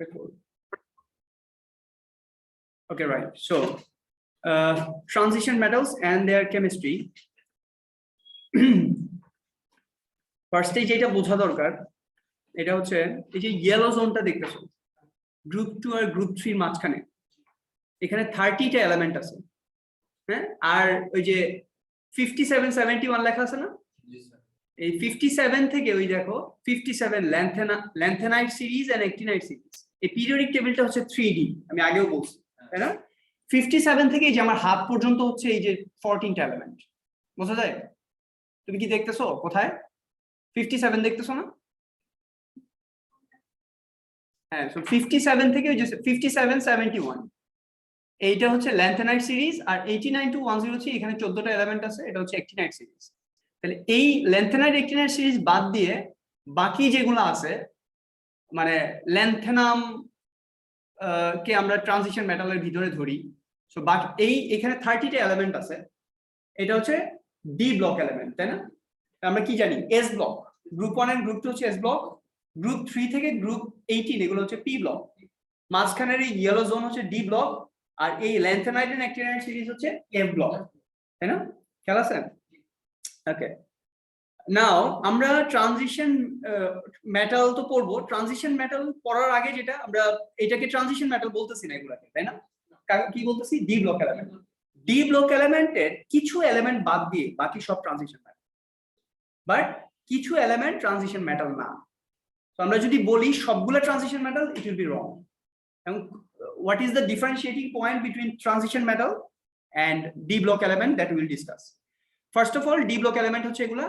Record. Okay, right. So, transition metals and their chemistry. First stage এটা বোঝা দরকার, এটা হচ্ছে এই যে ইয়েলো জোনটা দেখতেছো গ্রুপ 2 আর গ্রুপ 3 এর মাঝখানে এখানে 30টা এলিমেন্ট আছে, হ্যাঁ? আর ওই যে 57 71 লেখা আছে না, এই 57 থেকে ওই দেখো 57 lanthanide series and actinide series. এই পিরিয়ডিক টেবিলটা হচ্ছে 3D, আমি আগেও বলছি, তাই না? 57 থেকে এই যে আমার হাত পর্যন্ত হচ্ছে এই যে 14টা এলিমেন্ট, বোঝা যায়? তুমি কি দেখতেছো কোথায়? 57 দেখতেছো না? হ্যাঁ, সো 57 থেকে ওই যে 57 71 এইটা হচ্ছে ল্যান্থেনাইট সিরিজ, আর 89 to 10 হচ্ছে এখানে 14টা এলিমেন্ট আছে, এটা হচ্ছে অ্যাক্টিনাইট সিরিজ। তাহলে এই ল্যান্থেনাইট অ্যাক্টিনাইট সিরিজ বাদ দিয়ে বাকি যেগুলো আছে, মানে ল্যান্থেনাম কে আমরা ট্রানজিশন মেটালের ভিতরে ধরি, সো বাকি এই এখানে 30টা এলিমেন্ট আছে, এটা হচ্ছে ডি ব্লক এলিমেন্ট, তাই না? আমরা কি জানি? S block. Group 1 and group 2 হচ্ছে এস ব্লক, গ্রুপ 3 থেকে গ্রুপ 18 এগুলো হচ্ছে পি ব্লক, মাঝখানের এই ইয়েলো জোন হচ্ছে ডি ব্লক, আর এই ল্যান্থেনাইট এন্ড অ্যাক্টিনাইট সিরিজ হচ্ছে এফ ব্লক, তাই না? খেয়াল আছে? ওকে, নাও আমরা ট্রানজিশন মেটাল তো পড়বো। ট্রানজিশন মেটাল পড়ার আগে যেটা আমরা এটাকে ট্রানজিশন মেটাল বলতেছি না এগুলাকে, তাই না? কি বলতেছি? D block element. D block এলিমেন্টের কিছু এলিমেন্ট বাদ দিয়ে বাকি সব ট্রানজিশন মেটাল, বাট কিছু এলিমেন্ট ট্রানজিশন মেটাল না। তো আমরা যদি বলি সবগুলো transition metal, it will be wrong. এবং what is the differentiating point between transition metal and d block element that we will discuss. First of all, d block element হচ্ছে এগুলা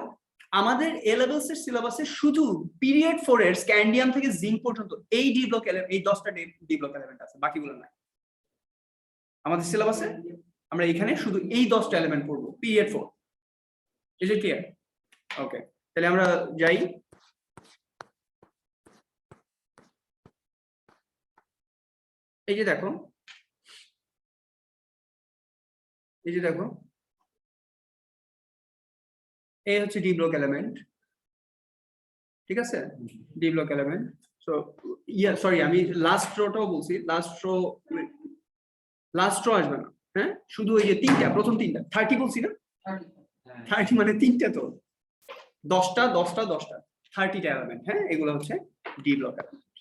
আমাদের এ লেভেলস এর সিলেবাসে শুধু পিরিয়ড 4 এর স্ক্যান্ডিয়াম থেকে zinc পর্যন্ত এই ডি ব্লক এলিমেন্ট, এই 10টা ডি ব্লক এলিমেন্ট আছে, বাকিগুলো নাই আমাদের সিলেবাসে। আমরা এখানে শুধু এই 10টা এলিমেন্ট পড়বো period 4। Is it clear? Okay, তাহলে আমরা যাই। এই যে দেখো, এই যে দেখো, এই হচ্ছে ডি ব্লক এলিমেন্ট, ঠিক আছে? D block element. So sorry, আমি লাস্ট রোটাও বলছি, লাস্ট রো আসবে না, হ্যাঁ? শুধু ওই যে তিনটা, প্রথম তিনটা 30 বলছি না? 30 মানে তিনটা, তো 10টা 30টা এলিমেন্ট, হ্যাঁ? এগুলো হচ্ছে D block element.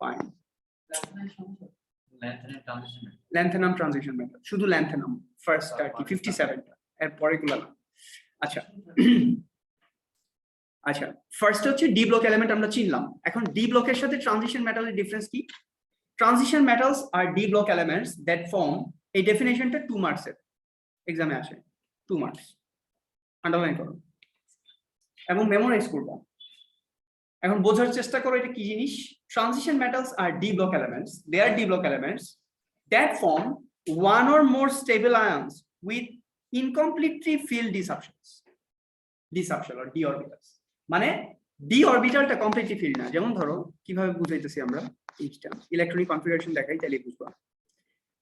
Fine. Lanthanum transition metal, শুধু ল্যান্থেনাম ফার্স্ট 57টা, এর পরে গুলো না। আচ্ছা আচ্ছা, ফার্স্ট হচ্ছে ডি ব্লক এলিমেন্ট আমরা চিনলাম। এখন ডি ব্লকের সাথে ট্রানজিশন মেটালের ডিফারেন্স কি? Transition metals are D block elements that form, এই ডেফিনেশনটা 2 মার্কসের এক্সামে আসে, 2 মার্কস, আন্ডারলাইন করো এবং মেমোরাইজ করবা। এখন বোঝার চেষ্টা করো এটা কি জিনিস। Transition metals are D block elements, they are D block elements that form one or more stable ions with incompletely filled disruption or d orbitals, মানে ডি অরবিটালটা কমপ্লিটলি ফিল্ড না। যেমন ধরো, কিভাবে বুঝাইতেছি আমরা, ইলেকট্রনিক কনফিগারেশন দেখাই তাহলে বুঝবা।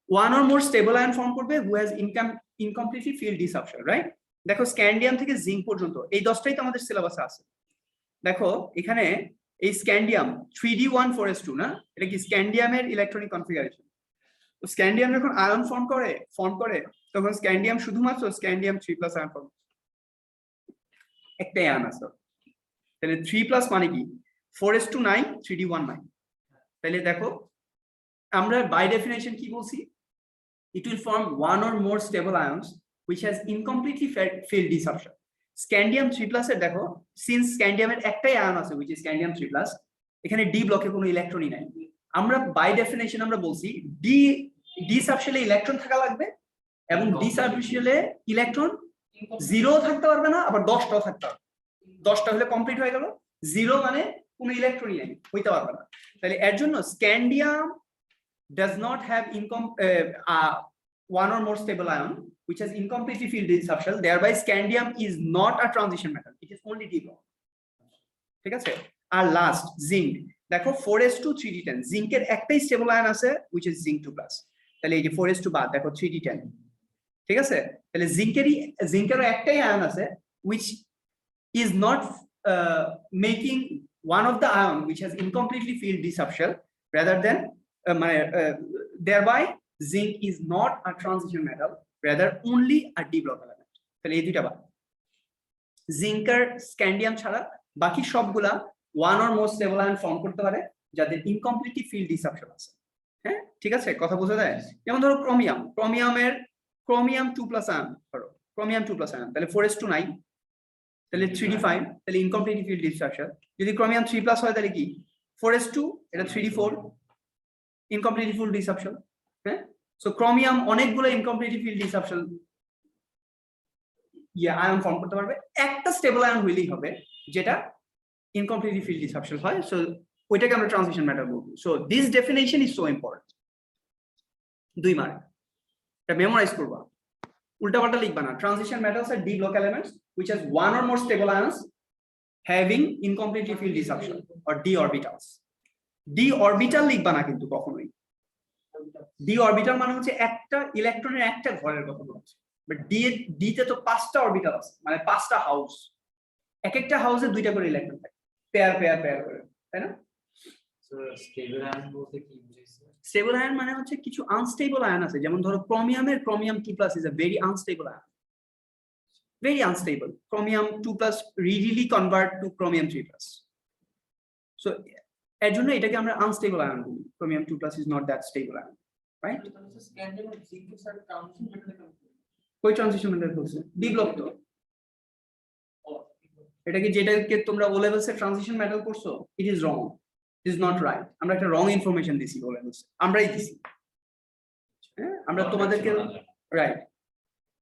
One or more stable ion form করবে who has incompletely filled disruption, right? দেখো স্ক্যান্ডিয়াম থেকে জিঙ্ক পর্যন্ত এই 10টাই তো আমাদের সিলেবাসে আছে। দেখো এখানে এই স্ক্যান্ডিয়াম 3d1,4s2 না, এটা কি স্ক্যান্ডিয়ামের ইলেকট্রনিক কনফিগারেশন। তো স্ক্যান্ডিয়াম যখন আয়ন ফর্ম করে তখন স্ক্যান্ডিয়াম শুধুমাত্র স্ক্যান্ডিয়াম 3+ আয়ন ফর্ম, একটাই আয়ন আছে। তাহলে 3+ মানে কি? 4s2 9, 3d1 9। তাহলে দেখো আমরা বাই ডেফিনেশন কি বলছি? It will form one or more stable ions which has incompletely filled disruption. Scandium 3+ এর দেখো, সিন্স স্ক্যান্ডিয়ামের একটাই আয়ন আছে which is scandium 3+, এখানে ডি ব্লকে কোনো ইলেকট্রনই নাই। আমরা বাই ডেফিনেশন আমরা বলছি ডি সাবশেলে ইলেকট্রন থাকা লাগবে, এবং ডি সাবশেলে ইলেকট্রন 0 থাকতে পারবে না, আবার 10টাও থাকতে পারবে। 10টা হলে কমপ্লিট হয়ে গেল, 0 মানে কোনো ইলেকট্রনই নাই, হইতে পারবে না। তাহলে এর জন্য scandium does not have one or more stable ion which has incompletely filled disruption, thereby scandium is not a transition metal, it is only d block, ঠিক আছে? আর লাস্ট জিঙ্ক, দেখো 4s2 3d10, জিঙ্কের একটাই স্টেবল আয়ন আছে which is zinc 2+, তাহলে এই যে 4s2 বাদ, দেখো 3d10, ঠিক আছে? তাহলে জিঙ্কেরও একটাই আয়ন আছে which is not making one of the ion which has incompletely filled disruption, rather than thereby zinc is not a transition metal, rather only a d block element. তাহলে এই দুইটা বাদ। জিঙ্ক আর scandium ছাড়া বাকি সবগুলা one or more stable ion form করতে পারে যাদের ইনকমপ্লিটলি ফিল্ড ডিসাপশন আছে। হ্যাঁ, ঠিক আছে, কথা বোঝা যায়? যেমন ধরো ক্রোমিয়াম 2+ আয়ন, ধরো ক্রোমিয়াম 2+ আয়ন, তাহলে 4s2 9, তাহলে 3d5, তাহলে ইনকমপ্লিটলি ফিল্ড ডিসাপশন। যদি ক্রোমিয়াম 3+ হয় তাহলে কি 4s2, এটা 3d4, ইনকমপ্লিটলি ফিল্ড ডিসাপশন। হ্যাঁ, সো ক্রোমিয়াম অনেকগুলো ইনকমপ্লিটলি ফিল্ড ডিসাপশন আয়ন ফর্ম করতে পারবে, একটা স্টেবল আয়ন হইলেই হবে যেটা ইনকমপ্লিটলি ফিল্ড ডিসাপশন হয়, সো ওইটাকে আমরা ট্রানজিশন মেটাল বলবো। So this definition is so important. 2 mark, এটা মেমোরাইজ করবা, উল্টাপাল্টা লিখবা না। Transition metals R d block elements which has one or more stable ions having incompletely filled d subshell or d orbitals. d orbital লিখবা না কিন্তু কখনোই। d orbital মানে হচ্ছে একটা ইলেকট্রনের একটা ঘরের কথা বলছে, বাট d তে তো 5টা অরবিটাল আছে, মানে 5টা হাউস, এক একটা হাউসে 2টা করে ইলেকট্রন থাকে, পেয়ার করে, তাই না? সো স্টেবল আয়ন বলতে কি বুঝাইছে? স্টেবল আয়ন মানে হচ্ছে কিছু আনস্টেবল আয়ন আছে, যেমন ধরো chromium 2+ is a very unstable ion, very unstable. Chromium 2+ readily convert to chromium 3+, so এর জন্য এটাকে আমরা আনস্টেবল আয়ন বলি। Chromium 2+ is not that stable ion, right? কোই ট্রানজিশন মেটাল বলছে? d block তো। এটা কি যেটাকে তোমরা ও লেভেলসে ট্রানজিশন মেটাল করছো? It is wrong, it is not right. আমরা একটা রং ইনফরমেশন দিছি ও লেভেলসে, আমরাই দিছি। হ্যাঁ, আমরা তোমাদেরকে রাইট,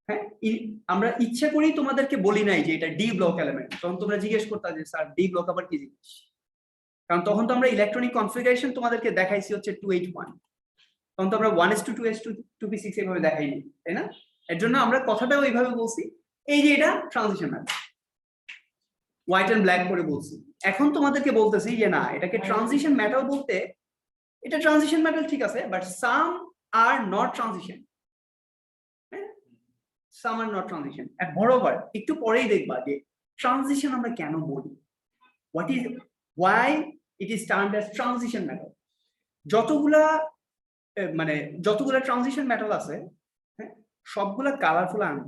হ্যাঁ, আমরা ইচ্ছা করেই তোমাদেরকে বলি নাই যে এটা ডি ব্লক এলিমেন্ট। তখন তোমরা জিজ্ঞেস করতে যে স্যার ডি ব্লক আবার কি জিনিস, কারণ তখন তো আমরা ইলেকট্রনিক কনফিগারেশন তোমাদেরকে দেখাইছি হচ্ছে 281, তখন তো আমরা 1s2 2s2 2p6 এইভাবে দেখাইনি, তাই না? এর জন্য আমরা কথাটাও এইভাবে বলছি, এই যে এটা transition metal, white and black করে বলছি। এখন তোমাদেরকে বলতেছি যে না, এটাকে ট্রানজিশন মেটাল বলতে, এটা ট্রানজিশন মেটাল ঠিক আছে, but some are not transition, some are not transition. And moreover একটু পরেই দেখবা যে ট্রানজিশন আমরা কেন বলি, what is, why it is termed as transition metal. যতগুলা ট্রানজিশন মেটাল আছে, হ্যাঁ, সবগুলা কালারফুল আয়ন,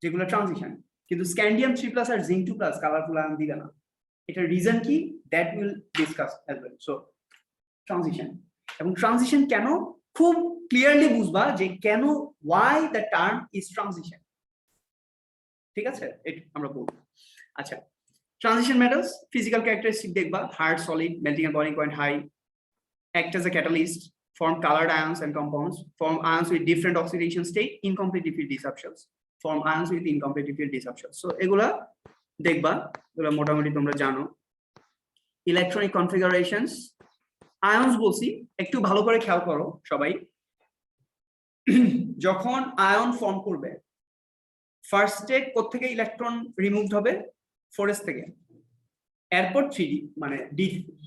যেগুলো ট্রানজিশন, কিন্তু স্ক্যান্ডিয়াম 3+ আর জিঙ্ক 2+ কালারফুল আয়ন দিবে না। এটার রিজন কি, that will discuss as well. So transition, এবং ট্রানজিশন কেন খুব ক্লিয়ারলি বুঝবা যে কেন, Y the term is transition, ঠিক আছে? এটা আমরা বলবো। আচ্ছা, ট্রানজিশন মেটালস ফিজিক্যাল ক্যারেক্টারিস্টিক দেখবা, hard, solid, melting and boiling point high, act as a catalyst, form colored ions and compounds, form ions with different oxidation state, incomplete field disruptions, form ions with incomplete field disruptions. So এগুলা দেখবা, এগুলা মোটামুটি তোমরা জানো। Electronic কনফিগারেশনস, আয়ন্স বলছি, একটু ভালো করে খেয়াল করো সবাই। যখন আয়ন ফর্ম করবে, ফার্স্টে কোত্থেকে ইলেকট্রন রিমুভড হবে? 4s থেকে, এরপর 3d মানে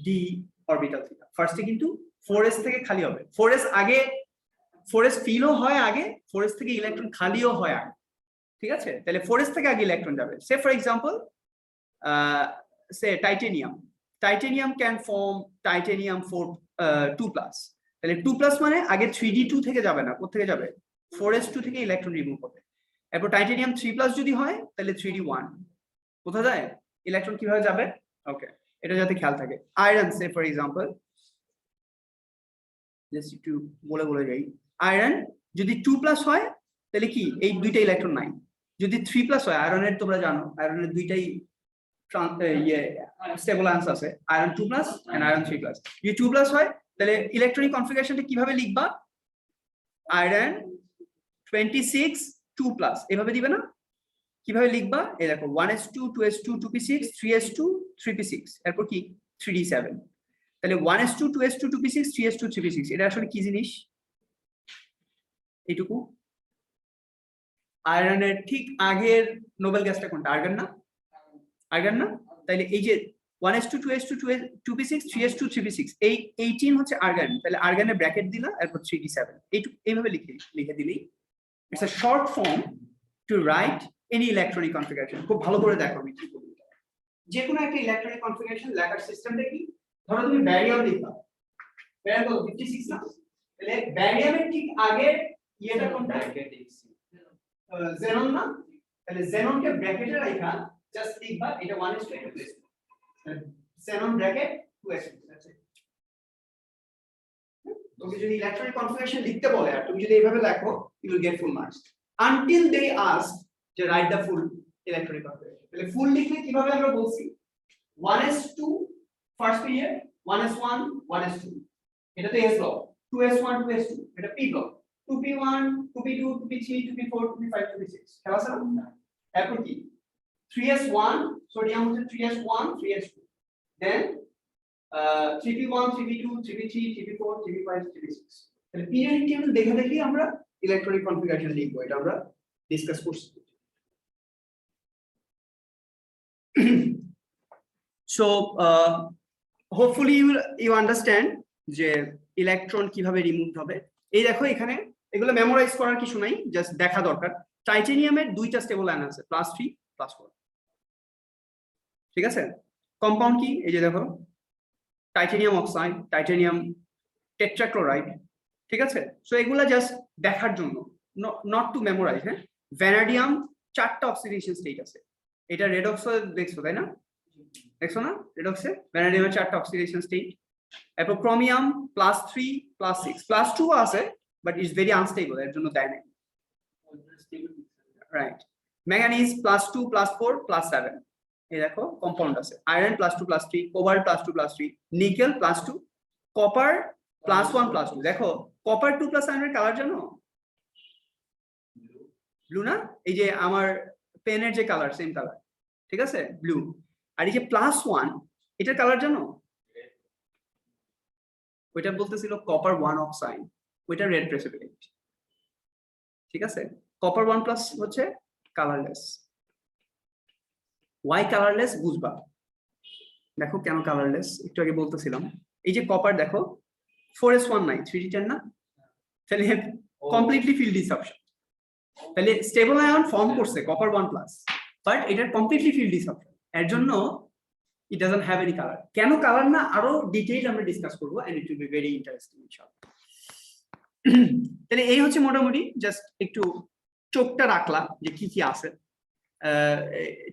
d অরবিটাল থেকে। ফার্স্টে কিন্তু 4s থেকে খালি হবে, 4s আগে, 4s ফিলও হয় আগে, 4s থেকে ইলেকট্রন খালিও হয় আগে, ঠিক আছে? তাহলে 4s থেকে আগে ইলেকট্রন যাবে। Say for example say titanium can form titanium 2+, তাহলে 2+ মানে আগে 3d2 থেকে যাবে না, কোথা থেকে যাবে? 4s2 থেকে ইলেকট্রন রিমুভ হবে। এরপর টাইটেনিয়াম 3+ যদি হয় তাহলে 3d1, কোথা যায়? ইলেকট্রন কিভাবে যাবে? ওকে, এটা যাতে খেয়াল থাকে। Iron say for example, just একটু বলে যাই, আয়রন যদি 2+ হয় তাহলে কি এই দুইটা ইলেকট্রন নাই। যদি 3+ হয়, আয়রনের তোমরা জানো আয়রনের দুইটাই স্টেবল আয়নস আছে, আয়রন 2+ এন্ড আয়রন 3+। যদি 2+ হয় তাহলে ইলেকট্রনিক কনফিগারেশনটা কিভাবে লিখবা? আয়রন 26 2+, এভাবে দিবে না? কিভাবে লিখবা? এই দেখো 1s2 2s2 2p6 3s2 3p6, এরপর কি 3d7। তাহলে 1s2 2s2 2p6 3s2 3p6, এটা আসলে কি জিনিস? এইটুকু আয়রনের ঠিক আগের নোবেল গ্যাসটা কোনটা? আর্গন না? আর্গন না? তাহলে এই যে 1s2 2s2 2p6 3s2 3p6, এই 18 হচ্ছে আর্গন। তাহলে আর্গনের ব্র্যাকেট দিলা, এরপর 3d7, এইটুকু এইভাবে লিখে দিলেই it's a short form to write any electronic configuration. খুব ভালো করে দেখো আমি কি বলি। যে কোনো একটা ইলেকট্রনিক কনফিগারেশন লেখার সিস্টেমটা কি? ধরো তুমি ব্যারিয়াম লিখবা, ব্যারিয়াম কত 56 না, তাহলে ব্যারিয়ামের ঠিক আগের ইয়েটা কোনটা, xenon না, তাহলে xenonকে ব্র্যাকেটে রাখা জাস্ট লিখবা এটা 1:2 xenon ব্র্যাকেট 2:2 আছে। তুমি যদি ইলেকট্রনিক কনফিগারেশন লিখতে বলে আর তুমি যদি এইভাবে লেখো you will get full marks until they ask to write the full electronic configuration। তাহলে ফুল লিখলে কিভাবে আমরা বলছি 1:2 ফার্স্ট পিরিয়ড, 1:1 1:2 এটা তো s ব্লক, 2:1 2:2 এটা p block, 2p1 2p2 2p3 2p4 2p5 2p6 খেলা আছে না। এরপর কি 3s1 সোডিয়াম হচ্ছে 3s1 3s2 দেন 3p1 3p2 3p3 3p4 3p5 3p6 তাহলে পিরিয়ডিক টেবিল দেখে দেখি আমরা ইলেকট্রনিক কনফিগারেশন লিখবো, এটা আমরা ডিসকাস করছি। So hopefully you understand যে ইলেকট্রন কিভাবে রিমুভ হবে। এই দেখো এখানে এগুলো মেমোরাইজ করার কিছু নাই, জাস্ট দেখা দরকার। টাইটেনিয়ামের দুইটা স্টেবল আয়ন আছে +3 +4, ঠিক আছে। কম্পাউন্ড কি এই যে দেখো টাইটেনিয়াম অক্সাইড, টাইটেনিয়াম টেট্রাক্লোরাইড, ঠিক আছে। সো এগুলা জাস্ট দেখার জন্য, নট টু মেমোরাইজ। হ্যাঁ, ভ্যানাডিয়াম 4টা অক্সিডেশন স্টেট আছে, এটা রেডক্সে দেখছো তাই না, দেখছো না রেডক্সে ভ্যানাডিয়ামের 4টা অক্সিডেশন স্টেট। এরপর ক্রোমিয়াম +3 +6 +2 আছে বাট ইটস ভেরি আনস্টেবল, এর জন্য দেয় না, রাইট। ম্যাঙ্গানিজ +2 +4 +7, এই দেখো কম্পাউন্ড আছে। Iron +2 +3, cobalt +2 +3, nickel +2, copper +1 +2। দেখো কপার 2+ আয়নের কালার জানো, ব্লু না, এই যে আমার পেনের যে কালার সেম কালার, ঠিক আছে ব্লু। আর এই যে +1 এটার কালার জানো, ওইটা বলতেছিল কপার 1 অক্সাইড, ওইটা রেড প্রেসিপিটেট, ঠিক আছে। কপার 1+ হচ্ছে কালারলেস। ওয়াই কালারলেস বুঝবা, দেখো কেন কালারলেস একটু আগে বলতেছিলাম। এই যে কপার দেখো 4s1 নাই 3d10 না, তাহলে কমপ্লিটলি ফিল্ড ডিসরাপশন। তাহলে স্টেবল আয়ন ফর্ম করছে কপার 1+, বাট এটার কমপ্লিটলি ফিল্ড ডিসরাপশন, এর জন্য it doesn't have any color। কেন কালার না আরো ডিটেইল আমরা ডিসকাস করব, and it will be very interesting ইনশাআল্লাহ। তাহলে এই হচ্ছে মোটামুটি জাস্ট একটু চোখটা রাখলা যে কি কি আছে,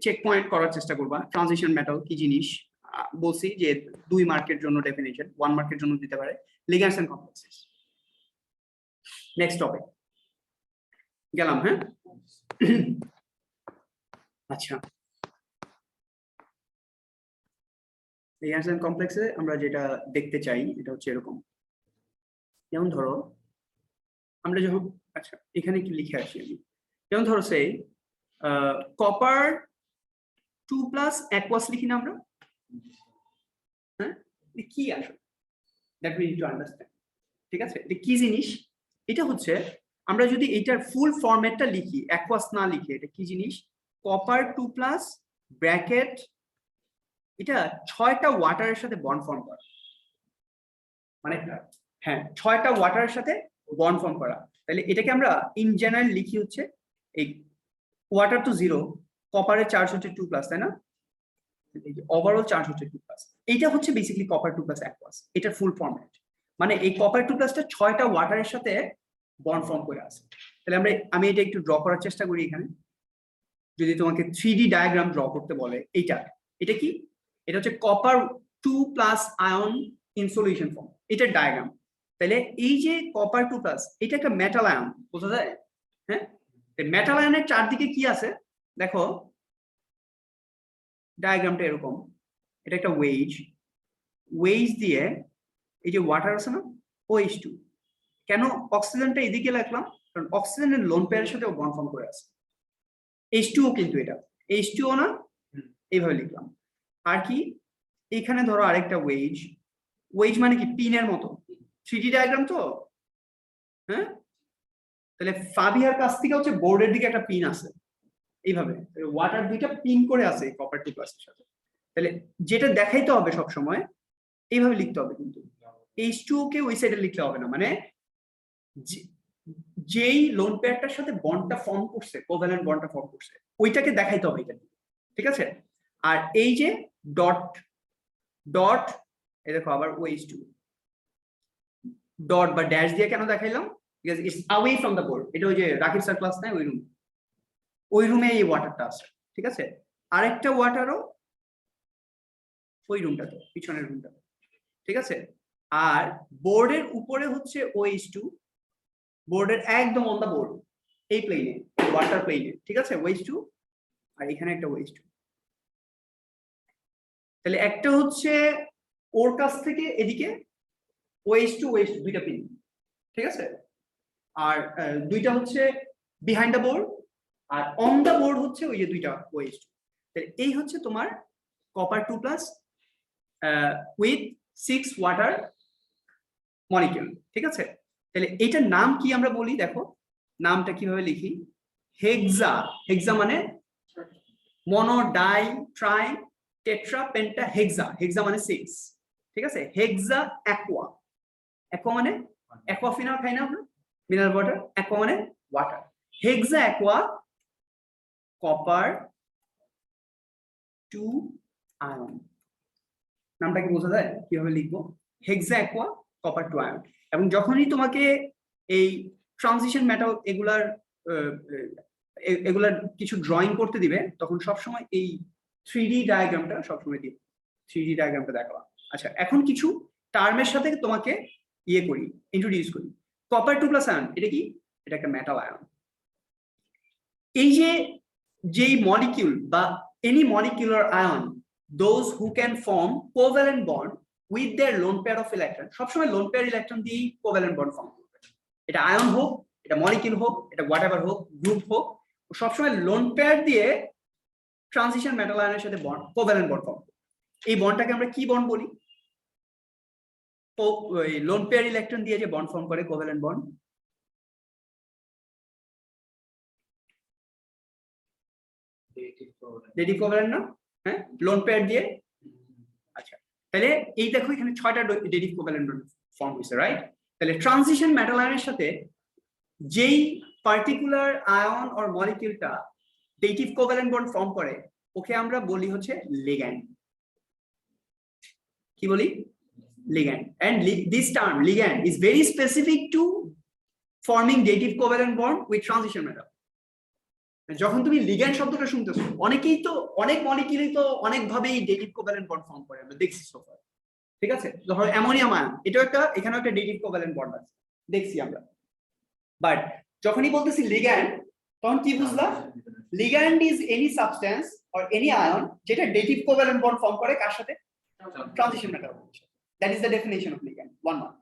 চেক পয়েন্ট করার চেষ্টা করবা। ট্রানজিশন মেটাল কি জিনিস বলছি যে 2 মার্কের জন্য ডেফিনিশন, 1 মার্কের জন্য দিতে পারে। লিগ্যান্ডস এন্ড কমপ্লেক্সেস, নেক্সট টপিক গেলাম। হ্যাঁ, আচ্ছা লিগ্যান্ডস এন্ড কমপ্লেক্সে আমরা যেটা দেখতে চাই এটা হচ্ছে এরকম, যেমন ধরো আমরা যখন, আচ্ছা এখানে কি লিখে আসি আমি, যেমন ধরো সেই কপার 2+ অ্যাকুয়াস লিখি না আমরা, হ্যাঁ কি আসলে that we need to understand, ঠিক আছে। এটা কি জিনিস, এটা হচ্ছে আমরা যদি এটার ফুল ফরম্যাটটা লিখি অ্যাকুয়াস না লিখে, এটা কি জিনিস, কপার 2+ ব্র্যাকেট, এটা 6টা ওয়াটারের সাথে বন্ড ফর্ম করা, মানে হ্যাঁ 6টা ওয়াটারের সাথে বন্ড ফর্ম করা। তাহলে এটাকে আমরা ইন জেনারেল লিখি হচ্ছে এই ওয়াটার তো 0, কপারের চার্জ হচ্ছে 2+, তাই না, ওভারঅল চার্জ হচ্ছে 2+। এইটা হচ্ছে বেসিক্যালি কপার 2+ অ্যাকুয়াস, এটার ফুল ফরম্যাট। মানে এই কপার 2+টা 6টা ওয়াটারের সাথে বন্ড ফর্ম করে আছে। তাহলে আমি এটা একটু ড্র করার চেষ্টা করি এখানে। যদি তোমাকে 3D ডায়াগ্রাম ড্র করতে বলে, এটা কি, এটা হচ্ছে copper 2+ ion in solution form, এটার ডায়াগ্রাম। তাহলে এই যে কপার 2+, এটা একটা মেটাল আয়ন, বোঝা যায়। হ্যাঁ, মেটাল আয়নের চারদিকে কি আছে দেখো, ডায়াগ্রামটা এরকম, এটা একটা ওয়েজ দিয়ে এই যে ওয়াটার আছে না OH2, কেন অক্সিজেনটা এদিকে লিখলাম, কারণ অক্সিজেনের লোন পেয়ারের সাথে বন্ড ফর্ম করে আছে। H2O কিন্তু এটা H2O না, এইভাবে লিখলাম। আর কি এখানে ধরো আরেকটা ওয়েজ মানে কি পিনের মতো, 3D ডায়াগ্রাম তো, হ্যাঁ। তাহলে ফাবিয়ার কাছ থেকে হচ্ছে বোর্ডের দিকে একটা পিন আছে, এইভাবে ওয়াটার 2টা পিন করে আছে কপার 2+ এর সাথে। তাহলে যেটা দেখাইতে হবে সব সময় এইভাবে লিখতে হবে, কিন্তু H2O কে ওই সাইডে লিখলে হবে না, মানে যেই লোন পেয়ারটার সাথে বন্ডটা ফর্ম করছে, কোভ্যালেন্ট বন্ডটা ফর্ম করছে, ওইটাকে দেখাইতে হবে এটা, ঠিক আছে। আর এই যে ডট এই দেখো আবার OH2 ডট বা ড্যাশ দিয়ে কেন দেখাইলাম, because it's away from the board. এটা ওই যে রাকিব স্যার ক্লাস নেয় ওই রুমে এই ওয়াটারটা আছে, ঠিক আছে। আরেকটা ওয়াটারও ওই রুমটাতে, পিছনের রুমটাতে, ঠিক আছে। আর বোর্ডের উপরে হচ্ছে OH2, বোর্ডের একদম অন দা বোর্ড এই প্লেনে, ওয়াটার প্লেনে, ঠিক আছে, OH2, আর এখানে একটা OH2। তাহলে একটা হচ্ছে ওর কাছ থেকে এদিকে OH2 দুইটা পিন, ঠিক আছে। আর দুইটা হচ্ছে বিহাইন্ড দ্য বোর্ড, আর অন দ্য বোর্ড হচ্ছে ওই যে দুইটা OH2। তাহলে এই হচ্ছে তোমার কপার 2+ উইথ 6 ওয়াটার মলিকিউল, ঠিক আছে। তাহলে এটার নাম কি আমরা বলি, দেখো নামটা কিভাবে লিখি। হেক্সা, হেক্সা মানে মনো, ডাই, ট্রাই, টেট্রা, পেন্টা, হেক্সা, হেক্সা মানে 6, ঠিক আছে। হেক্সা অ্যাকোয়া, অ্যাকোয়া মানে অ্যাকোয়াফিনা খাই না আমরা, মিনারেল ওয়াটার, অ্যাকোয়া মানে ওয়াটার। হেক্সা অ্যাকোয়া কপার 2 আয়ন, নামটা কি বোঝা যায় কিভাবে লিখবো, হেক্সা অ্যাকোয়া কপার 2 আয়ন। এবং যখনই তোমাকে এই ট্রানজিশন মেটাল এগুলার কিছু ড্রয়িং করতে দিবে, তখন সবসময় এই 3D ডায়াগ্রামটা সবসময় দিবে, 3D ডায়াগ্রামটা দেখাবা। আচ্ছা, এখন কিছু টার্মের সাথে তোমাকে ইয়ে করি, ইন্ট্রোডিউস করি। কপার 2+ আয়ন এটা কি, এটা একটা মেটাল আয়ন। এই যে যেই মলিকিউল বা any molecular ion, those who can form covalent bond with their lone pair of electron, সবসময় লোন পেয়ার ইলেকট্রন দিয়েই কোভ্যালেন্ট বন্ড ফর্ম করবে। এটা আয়ন হোক, এটা মলিকিউল হোক, এটা হোয়াটএভার হোক, গ্রুপ হোক, সবসময় লোন পেয়ার দিয়ে ট্রানজিশন মেটাল আয়নের সাথে বন্ড, কোভ্যালেন্ট বন্ড ফর্ম করবে। এই বন্ডটাকে আমরা কি বন্ড বলি, লোন পেয়ার ইলেকট্রন দিয়ে যে বন্ড ফর্ম করে কোভ্যালেন্ট বন্ড, ডেটিভ কোভ্যালেন্ট না, হ্যাঁ, লোন পেয়ার দিয়ে। আচ্ছা, তাহলে এই দেখো এখানে 6টা ডেটিভ কোভ্যালেন্ট বন্ড ফর্ম হয়েছে, রাইট। তাহলে ট্রানজিশন মেটাল আয়নের সাথে যেই পার্টিকুলার আয়ন অর মলিকিউলটা ডেটিভ কোভ্যালেন্ট বন্ড ফর্ম করে, ওকে আমরা বলি হচ্ছে লিগ্যান্ড। কি বলি, ligand. And this term ligand is very specific to forming dative covalent bond with transition metal. যখন তুমি লিগ্যান্ড শব্দটা শুনতেছো, অনেকেই তো অনেক মলিকিউলই তো অনেক ভাবেই ডেটিভ কোভ্যালেন্ট বন্ড ফর্ম করে, আমরা দেখছি সোফার, ঠিক আছে। ধরো অ্যামোনিয়াম আয়ন, এটাও একটা, এখানেও একটা ডেটিভ কোভ্যালেন্ট বন্ড আছে, দেখছি আমরা। বাট যখনই বলতেছি লিগ্যান্ড, তখন কি বুঝলাম, ligand is any substance or any ion যেটা ডেটিভ কোভ্যালেন্ট বন্ড ফর্ম করে কার সাথে, transition metal. That is the definition of ligand, 1 mark.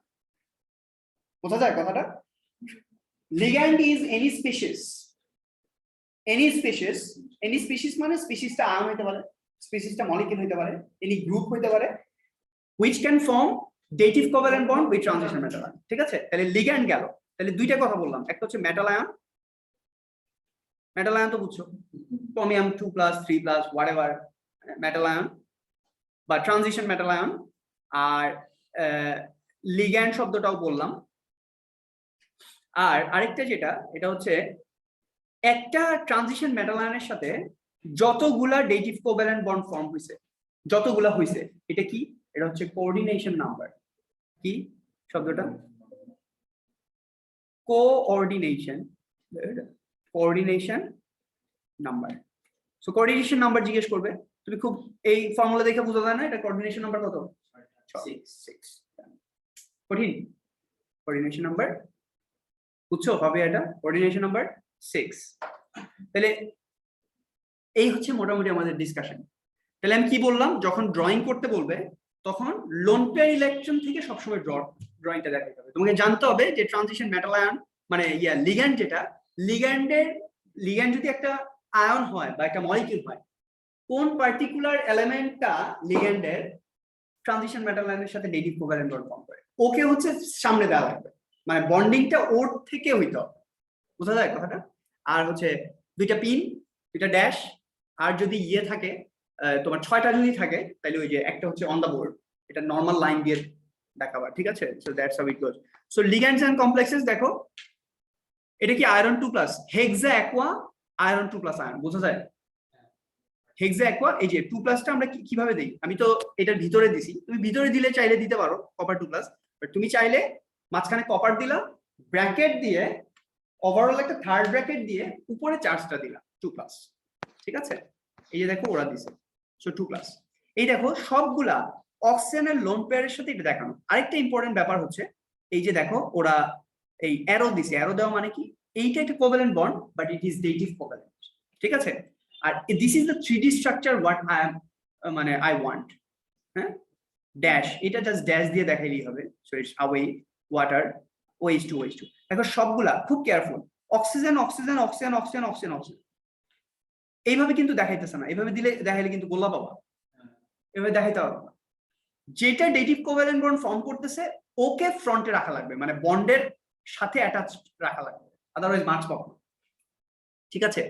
বোঝা যায় কথাটা? Ligand is any species, any species, any species মানে স্পিসিসটা আয়ন হইতে পারে, স্পিসিসটা মলিকিউল হইতে পারে, এনি গ্রুপ হইতে পারে, which can form dative covalent bond with transition metal ion, ঠিক আছে। তাহলে লিগ্যান্ড গেল, তাহলে দুইটা কথা বললাম, একটা হচ্ছে মেটাল আয়ন, মেটাল আয়ন তো বুঝছো, ক্রোমিয়াম 2+, 3+, হোয়াটএভার মেটাল আয়ন বা ট্রানজিশন মেটাল আয়ন। আর লিগ্যান্ড শব্দটাও বললাম। আর আরেকটা যেটা, এটা হচ্ছে একটা ট্রানজিশন মেটাল আয়নের সাথে যতগুলা ডেটিভ কোভ্যালেন্ট বন্ড ফর্ম হইছে, যতগুলা হইছে, এটা কি, এটা হচ্ছে কোঅর্ডিনেশন নাম্বার। কি শব্দটা, coordination, coordination number. So coordination number জিজ্ঞেস করবে, তুমি খুব এই ফর্মুলা দেখে বুঝা যায় না এটা কোঅর্ডিনেশন নাম্বার কত, 6। কঠিন, কোঅর্ডিনেশন নাম্বার বুঝছো হবে, এটা কোঅর্ডিনেশন নাম্বার 6। তাহলে এই হচ্ছে মোটামুটি আমাদের ডিসকাশন। তাহলে আমি কি বললাম, যখন ড্রয়িং করতে বলবে তখন লোন পেয়ার ইলেকট্রন থেকে সবসময় ড্রয়িংটা দেখাতে হবে। তোমাকে জানতে হবে যে ট্রানজিশন মেটাল আয়ন মানে লিগ্যান্ড, যেটা লিগ্যান্ড যদি একটা আয়ন হয় বা একটা মলিকিউল হয়, কোন পার্টিকুলার এলিমেন্টটা লিগ্যান্ডের ট্রানজিশন মেটাল আয়নের সাথে ডেটিভ কোভ্যালেন্ট বন্ড ফর্ম করে, ওকে হচ্ছে সামনে দেওয়া লাগবে, মানে বন্ডিংটা ওর থেকে হইতে হবে। বোঝা যায় কথাটা? আর হচ্ছে দুইটা পিন, দুইটা ড্যাশ, আর যদি ইয়ে থাকে তোমার 6টা যদি থাকে, তাহলে ওই যে একটা হচ্ছে অন দা বোর্ড, এটা নরমাল লাইন দিয়ে দেখাবা, ঠিক আছে। So that's how it goes. So ligands and complexes, দেখো এটা কি iron 2+, hexa aqua iron 2+ ion, বোঝা যায়? হেক্সা অ্যাকোয়া, এই যে 2+ টা আমরা কিভাবে দেই, আমি তো এটার ভিতরে দিছি, তুমি ভিতরে দিলে চাইলে দিতে পারো কপার 2+, বাট তুমি চাইলে মাঝখানে কপার দিলা, ব্র্যাকেট দিয়ে ওভারঅল একটা থার্ড ব্র্যাকেট দিয়ে উপরে চার্জটা দিলাম 2+, ঠিক আছে? এই যে দেখো ওরা দিছে, সো 2+। এই দেখো সবগুলা অক্সিজেনের লোন পেয়ারের সাথে এটা দেখানো। আরেকটা ইম্পর্টেন্ট ব্যাপার হচ্ছে এই যে দেখো ওরা এই অ্যারো দিছে, অ্যারো দেওয়া মানে কি, এইটা একটা covalent bond but it is dative covalent, ঠিক আছে? আর this is the 3D structure what I am মানে আই ওয়ান্ট, হ্যাঁ, ড্যাশ, এটা জাস্ট ড্যাশ দিয়ে দেখাইলেই হবে। So it's away water OH2 OH2। দেখো সবগুলা খুব careful, oxygen oxygen oxygen oxygen oxygen oxygen, এইভাবে কিন্তু দেখাইতেছে না, এইভাবে দিলে দেখাইলে কিন্তু গোল্লা পাবা, এভাবে দেখাইতে হবে না। যেটা ডেটিভ কোভ্যালেন্ট বন্ড ফর্ম করতেছে ওকে ফ্রন্টে রাখা লাগবে, মানে বন্ডের সাথে অ্যাটাচ রাখা লাগবে, আদারওয়াইজ মার্কস পাবো না, ঠিক আছে?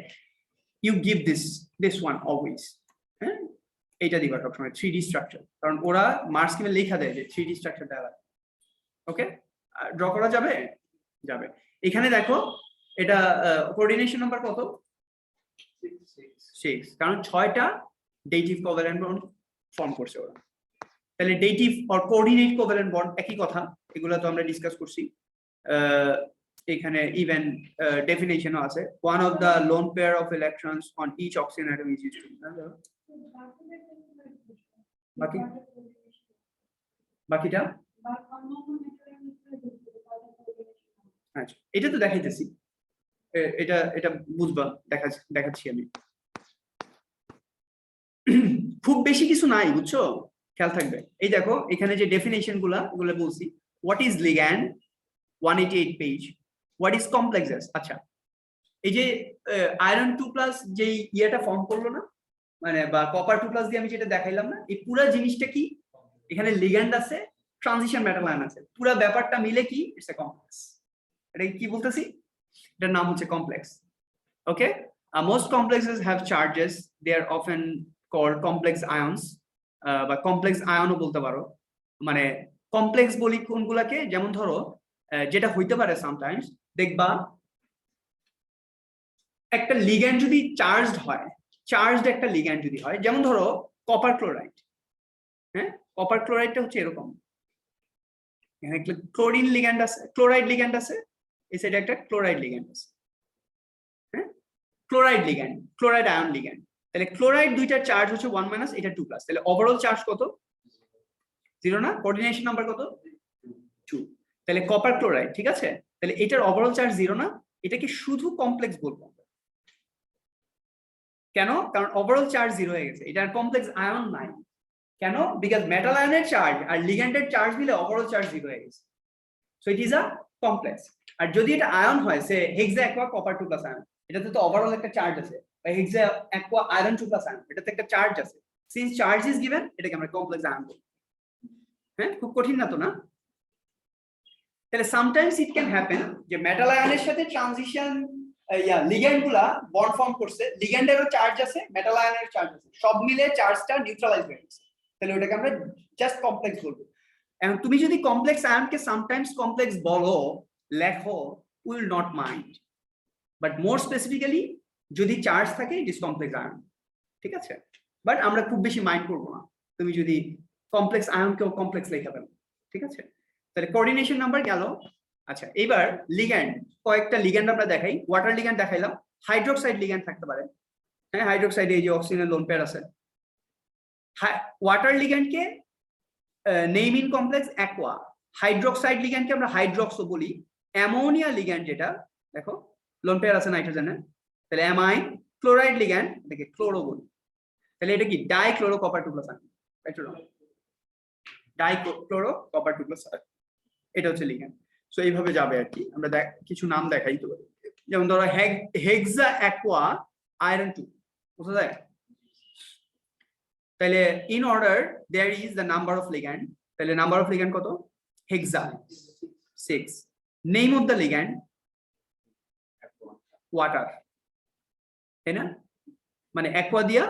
You give this one always, হ্যাঁ, এইটা দিবা সবসময় 3D স্ট্রাকচার, কারণ ওরা মার্কস স্কিমে লেখা দেয় যে 3D স্ট্রাকচার দেওয়া লাগবে। ওকে, ড্র করা যাবে? যাবে। এখানে দেখো এটা কোঅর্ডিনেশন নাম্বার কত? 6, কারণ 6টা ডেটিভ কোভ্যালেন্ট বন্ড ফর্ম করছে ওরা। তাহলে dative or coordinate covalent bond একই কথা, এগুলো তো আমরা ডিসকাস করছি। এখানে ইভেন ডেফিনেশনও আছে, one of the lone pair of electrons on each oxygen atom is used to, বাকিটা আচ্ছা এটা তো দেখাইতেছি, এটা এটা বুঝবা, দেখাচ্ছি আমি। খুব বেশি কিছু নাই, বুঝছো, খেয়াল থাকবে। এই দেখো এখানে যে ডেফিনেশন গুলো বলছি, what is ligand 188 page, what is complexes. আচ্ছা এই যে আয়রন 2+ যে ইয়েটা ফর্ম করলো না, মানে বা কপার 2+ দিয়ে আমি যেটা দেখাইলাম না, এই পুরো জিনিসটা কি, এখানে লিগ্যান্ড আছে, ট্রানজিশন মেটাল আয়ন আছে, পুরো ব্যাপারটা মিলে কি ইটস এ কমপ্লেক্স। এটা কি বলতেছি, এটার নাম হচ্ছে complex. Okay, most complexes have charges, they are often called complex ions, বা কমপ্লেক্স আয়নও বলতে পারো। মানে কমপ্লেক্স বলি কোনগুলাকে, যেমন ধরো যেটা হইতে পারে সামটাইমস দেখবা একটা লিগ্যান্ড যদি চার্জড হয়, চার্জড একটা লিগ্যান্ড যদি হয়, যেমন ধরো কপার ক্লোরাইড, হ্যাঁ, কপার ক্লোরাইডটা হচ্ছে এরকম, এখানে ক্লোরিন লিগ্যান্ড আছে, ক্লোরাইড লিগ্যান্ড আছে, এই সাইডে একটা ক্লোরাইড লিগ্যান্ড আছে, হ্যাঁ, chloride ligand, chloride ion ligand. তাহলে ক্লোরাইড দুইটার চার্জ হচ্ছে 1- এটা 2+, তাহলে ওভারঅল চার্জ কত? 0 না? কোঅর্ডিনেশন নাম্বার কত? 2। তাহলে কপার ক্লোরাইড, ঠিক আছে, তাহলে এটার ওভারঅল চার্জ 0 না, এটাকে শুধু কমপ্লেক্স বলবো। কেন? কারণ ওভারঅল চার্জ 0 হয়ে গেছে, এটার কমপ্লেক্স আয়ন নাই। কেন? বিকজ মেটাল আয়নের চার্জ আর লিগ্যান্ডের চার্জ মিলে ওভারঅল চার্জ 0 হয়ে গেছে, so it is a complex. আর যদি এটা আয়ন হয়, say hexa aqua copper 2+ ion, এটাতে তো ওভারঅল একটা চার্জ আছে, বা হেক্সা অ্যাকোয়া আয়রন 2+ আয়ন, এটাতে একটা চার্জ আছে, সিন্স চার্জ ইজ গিভেন, এটাকে আমরা কমপ্লেক্স আয়ন বলি। হ্যাঁ, খুব কঠিন না তো, না? তাহলে সামটাইমস ইট ক্যান হ্যাপেন যে মেটাল আয়নের সাথে ট্রানজিশন লিগ্যান্ড গুলা বন্ড ফর্ম করছে, লিগ্যান্ডেরও চার্জ আছে, মেটাল আয়নের চার্জ আছে, সব মিলে চার্জটা নিউট্রালাইজ হয়ে গেছে, তাহলে ওটাকে আমরা জাস্ট কমপ্লেক্স বলবো। এবং তুমি যদি কমপ্লেক্স আয়নকে সামটাইমস কমপ্লেক্স বলো, লেখো, will not mind, but more specifically যদি চার্জ থাকে ইট ইজ কমপ্লেক্স আয়ন, ঠিক আছে? বাট আমরা খুব বেশি মাইন্ড করবো না তুমি যদি কমপ্লেক্স আয়নকেও কমপ্লেক্স লেখা ফেলো, ঠিক আছে? তাহলে কোঅর্ডিনেশন নাম্বার গেল। আচ্ছা এবার লিগ্যান্ড, কয়েকটা লিগ্যান্ড আমরা দেখাই। ওয়াটার লিগ্যান্ড দেখাইলাম, হাইড্রোক্সাইড লিগ্যান্ড থাকতে পারে, হ্যাঁ, হাইড্রোক্সাইডে এই যে অক্সিজেনের লোন পেয়ার আছে। ওয়াটার লিগ্যান্ডকে name in complex aqua, hydroxide লিগ্যান্ডকে আমরা হাইড্রক্সও বলি, অ্যামোনিয়া লিগ্যান্ড যেটা দেখো লোন পেয়ার আছে নাইট্রোজেনের, তাহলে অ্যামাইন, ক্লোরাইড লিগ্যান্ড এটাকে ক্লোরো বলি, তাহলে এটা কি dichloro copper 2+ ion, dichloro copper 2+, এটা হচ্ছে লিগ্যান্ড। সো এইভাবে যাবে আর কি, আমরা কিছু নাম দেখাই তো, যেমন ধরো হেক্সা অ্যাকোয়া আয়রন 2, বুঝা যায়? তাহলে in order there is the number of ligand, তাহলে নাম্বার অফ লিগ্যান্ড কত? Hexa 6, name of the ligand water, তাই না? মানে অ্যাকোয়া দিয়া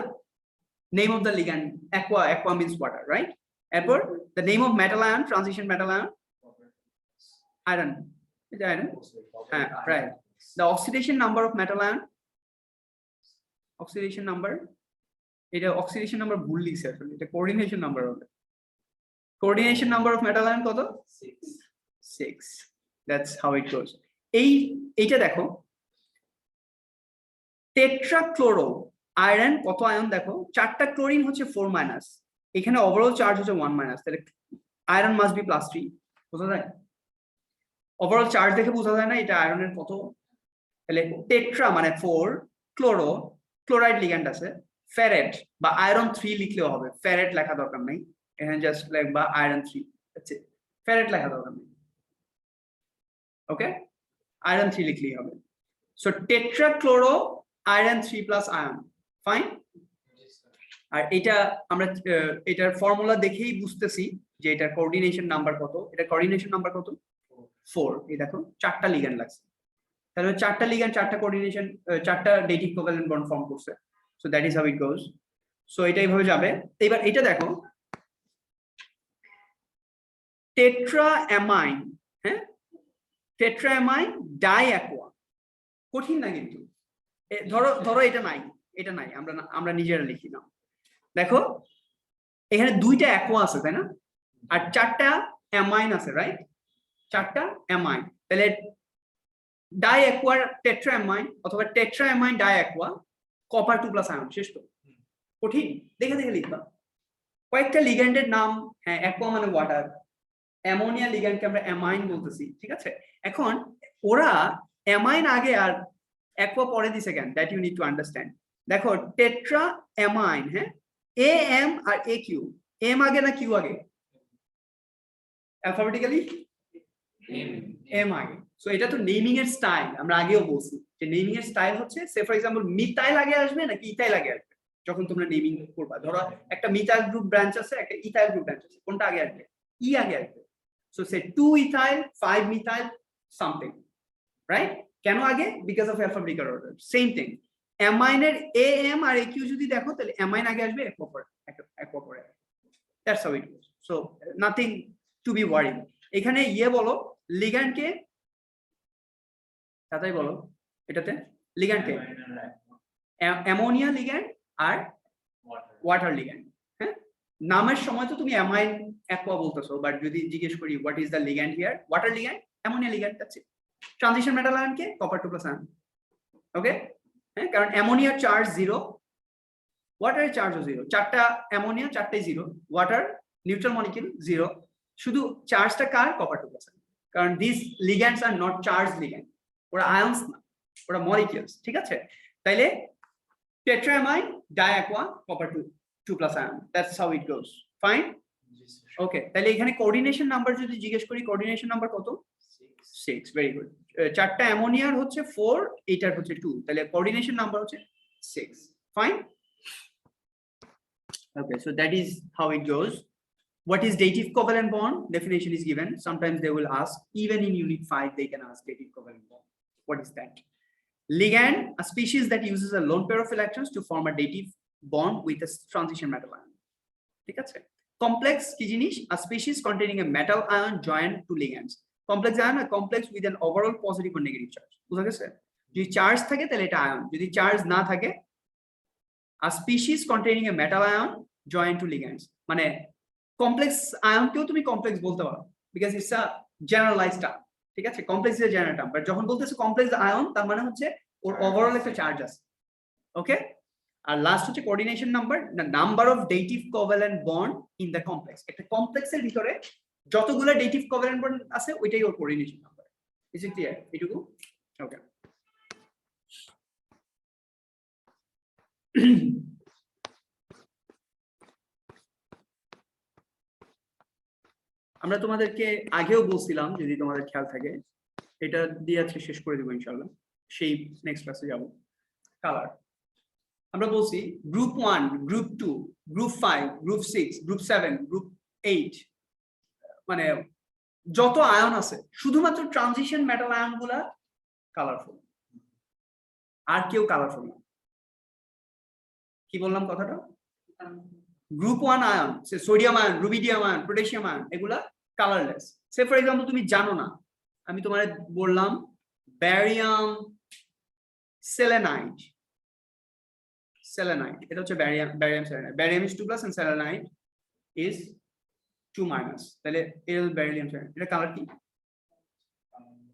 name of the ligand aqua, aqua means water, right? এরপর the name of metal ion, transition metal ion iron, is iron, right? The oxidation number of metal ion, oxidation number এটা oxidation number ভুল লিখছে আসলে, এটা coordination number হবে। Coordination number of metal ion কত? 6। That's how it গোস। এইটা দেখো, টেট্রাক্লোরো iron কত আয়ন দেখো, 4টা ক্লোরিন হচ্ছে 4-, এখানে ওভারঅল চার্জ হচ্ছে 1-, তাহলে আয়রন মাস্ট বি +3। বোঝা যায়? ওভারঅল চার্জ দেখে বোঝা যায় না এটা আয়রনের কত। তাহলে টেট্রা মানে 4, ক্লোরো ক্লোরাইড লিগ্যান্ড আছে, ফেরেট বা আয়রন 3 লিখলেও হবে, ফেরেট লেখা দরকার নেই, এখানে জাস্ট লিখবা আয়রন 3, আচ্ছা ফেরেট লেখা দরকার নেই, ওকে আয়রন 3 লিখলেই হবে। So tetrachloro iron 3+ ion, fine. আর এটা আমরা এটার ফর্মুলা দেখেই বুঝতেছি যে এটার কোঅর্ডিনেশন নাম্বার কত। এটা কোঅর্ডিনেশন নাম্বার কত? 4। এই দেখো 4টা লিগ্যান্ড লাগছে, তাহলে 4টা লিগ্যান্ড 4টা কোঅর্ডিনেশন 4টা ডেটিভ কোভ্যালেন্ট বন্ড ফর্ম করছে। So that is how it goes. So এটা এইভাবে যাবে। এবার এটা দেখো টেট্রাঅ্যামাইন, হ্যাঁ টেট্রাঅ্যামাইন ডাইঅ্যাকোয়া, কঠিন না কিন্তু। ধরো এটা নাই, এটা নাই, আমরা নিজেরা লিখি না। দেখো এখানে 2টা অ্যাকোয়া আছে তাই না, আর 4টা অ্যামাইন আছে, রাইট? 4টা অ্যামাইন, তাহলে ডাইঅ্যাকোয়ার টেট্রাঅ্যামাইন অথবা টেট্রাঅ্যামাইন ডাইঅ্যাকোয়া কপার 2+ আয়ন, শেষ তো। কঠিন? দেখে দেখে লিখবা। কয়েকটা লিগ্যান্ডের নাম, হ্যাঁ অ্যাকোয়া মানে ওয়াটার, অ্যামোনিয়া লিগ্যান্ডকে আমরা অ্যামাইন বলতেছি, ঠিক আছে। এখন ওরা অ্যামাইন আগে আর অ্যাকোয়া পরে দিছে কেন, that you need to understand. দেখো টেট্রাঅ্যামাইন, হ্যাঁ এম আর এ কিউ, এম আগে না কিউ আগে? অ্যালফাবেটিক্যালি এম আগে। সো এটা তো নেমিং এর স্টাইল, আমরা আগেও বলছি যে নেমিং এর স্টাইল হচ্ছে, সে ফর এক্সাম্পল মিথাইল আগে আসবে নাকি ইথাইল আগে আসবে যখন তোমরা নেমিং করবা। ধরো একটা মিথাইল গ্রুপ ব্রাঞ্চ আছে, একটা ইথাইল গ্রুপ ব্রাঞ্চ আছে, কোনটা আগে আসবে? ই আগে আসবে। So say 2 ethyl 5 methyl something, right? কেন আগে? Because of alphabetical order. Same thing অ্যামাইনের এ এম আর এ কিউ যদি দেখো তাহলে অ্যামাইন আগে আসবে, অ্যাকোয়া পরে। That's how it goes. So nothing to be worried. এখানে ইয়ে বলো লিগ্যান্ডকে, তাড়াতাড়ি বলো এটাতে লিগ্যান্ডকে, অ্যামোনিয়া লিগ্যান্ড আর ওয়াটার লিগ্যান্ড। হ্যাঁ নামের সময় তো তুমি অ্যামাইন অ্যাকোয়া বলতেছো, বাট যদি জিজ্ঞেস করি what is the ligand here, water ligand, ammonia ligand, that's it. Transition metal আয়নকে কপার 2+ আয়ন, ওকে। হ্যাঁ কারণ অ্যামোনিয়ার চার্জ 0, ওয়াটারের চার্জও 0, 4টা অ্যামোনিয়া 4টাই 0, ওয়াটার নিউট্রাল মলিকিউল 0, শুধু চার্জটা কার? কপার 2+, কারণ this ligands are not charge ligand, ওরা আয়ন্স না, ওরা মলিকিউলস, ঠিক আছে। তাইলে tetraammine diaqua copper 2+ ion, that's how it goes, fine. Okay তাহলে এখানে কোঅর্ডিনেশন নাম্বার যদি জিজ্ঞেস করি, কোঅর্ডিনেশন নাম্বার কত? 6, ভেরি গুড। 4টা অ্যামোনিয়ার হচ্ছে 4, এইটার হচ্ছে 2, তাহলে কোঅর্ডিনেশন নাম্বার হচ্ছে 6, fine. Okay, so that is how it goes. What is dative covalent bond? Definition is given. Sometimes they will ask, even in unit 5 they can ask dative covalent bond. What is that? Ligand, a species that uses a lone pair of electrons to form a dative bond with a transition metal ion. ঠিক আছে? Complex কি জিনিস? A species containing a metal ion joined to ligands. Complex ion, a complex with an overall positive or negative charge. বুঝা গেছে? যদি charge থাকে তাহলে এটা আয়ন, যদি চার্জ না থাকে a species containing a metal ion joined to ligands, মানে কমপ্লেক্স আয়নকেও তুমি কমপ্লেক্স বলতে পারো, because it's a generalised term, ঠিক আছে। Complex is a general term, but যখন বলতেছে কমপ্লেক্স আয়ন তার মানে হচ্ছে ওর ওভারঅল একটা চার্জ আছে, ওকে। আর লাস্ট হচ্ছে coordination number, the number of dative covalent bond in the complex. একটা কমপ্লেক্সের ভিতরে যতগুলো ডেটিভ কোভ্যালেন্ট বন্ড আছে ওইটাই ওর coordination number. Is it clear? এটুকু, ওকে। আমরা তোমাদেরকে আগেও বলছিলাম, যদি তোমাদের খেয়াল থাকে, এটা দিয়ে আজকে শেষ করে দেবো ইনশাআল্লাহ, সেই নেক্সট ক্লাসে যাব। কালার আমরা বলছি group 1, group 2, group 5, group 6, group 7, group 8, মানে যত আয়ন আছে শুধুমাত্র ট্রানজিশন মেটাল আয়ন গুলা কালারফুল, আর কেউ কালারফুল না। কি বললাম কথাটা? Group 1 ion, sodium ion, rubidium ion, potassium ion, এগুলা কালারলেস। সে ফর এক্সাম্পল তুমি জানো না, আমি তোমার বললাম ব্যারিয়াম সেলেনাইড, selenite. এটা হচ্ছে barium selenite. Barium is 2+ and selenite is 2-. তাহলে এটা হলো barium selenite. এটা কালার কি?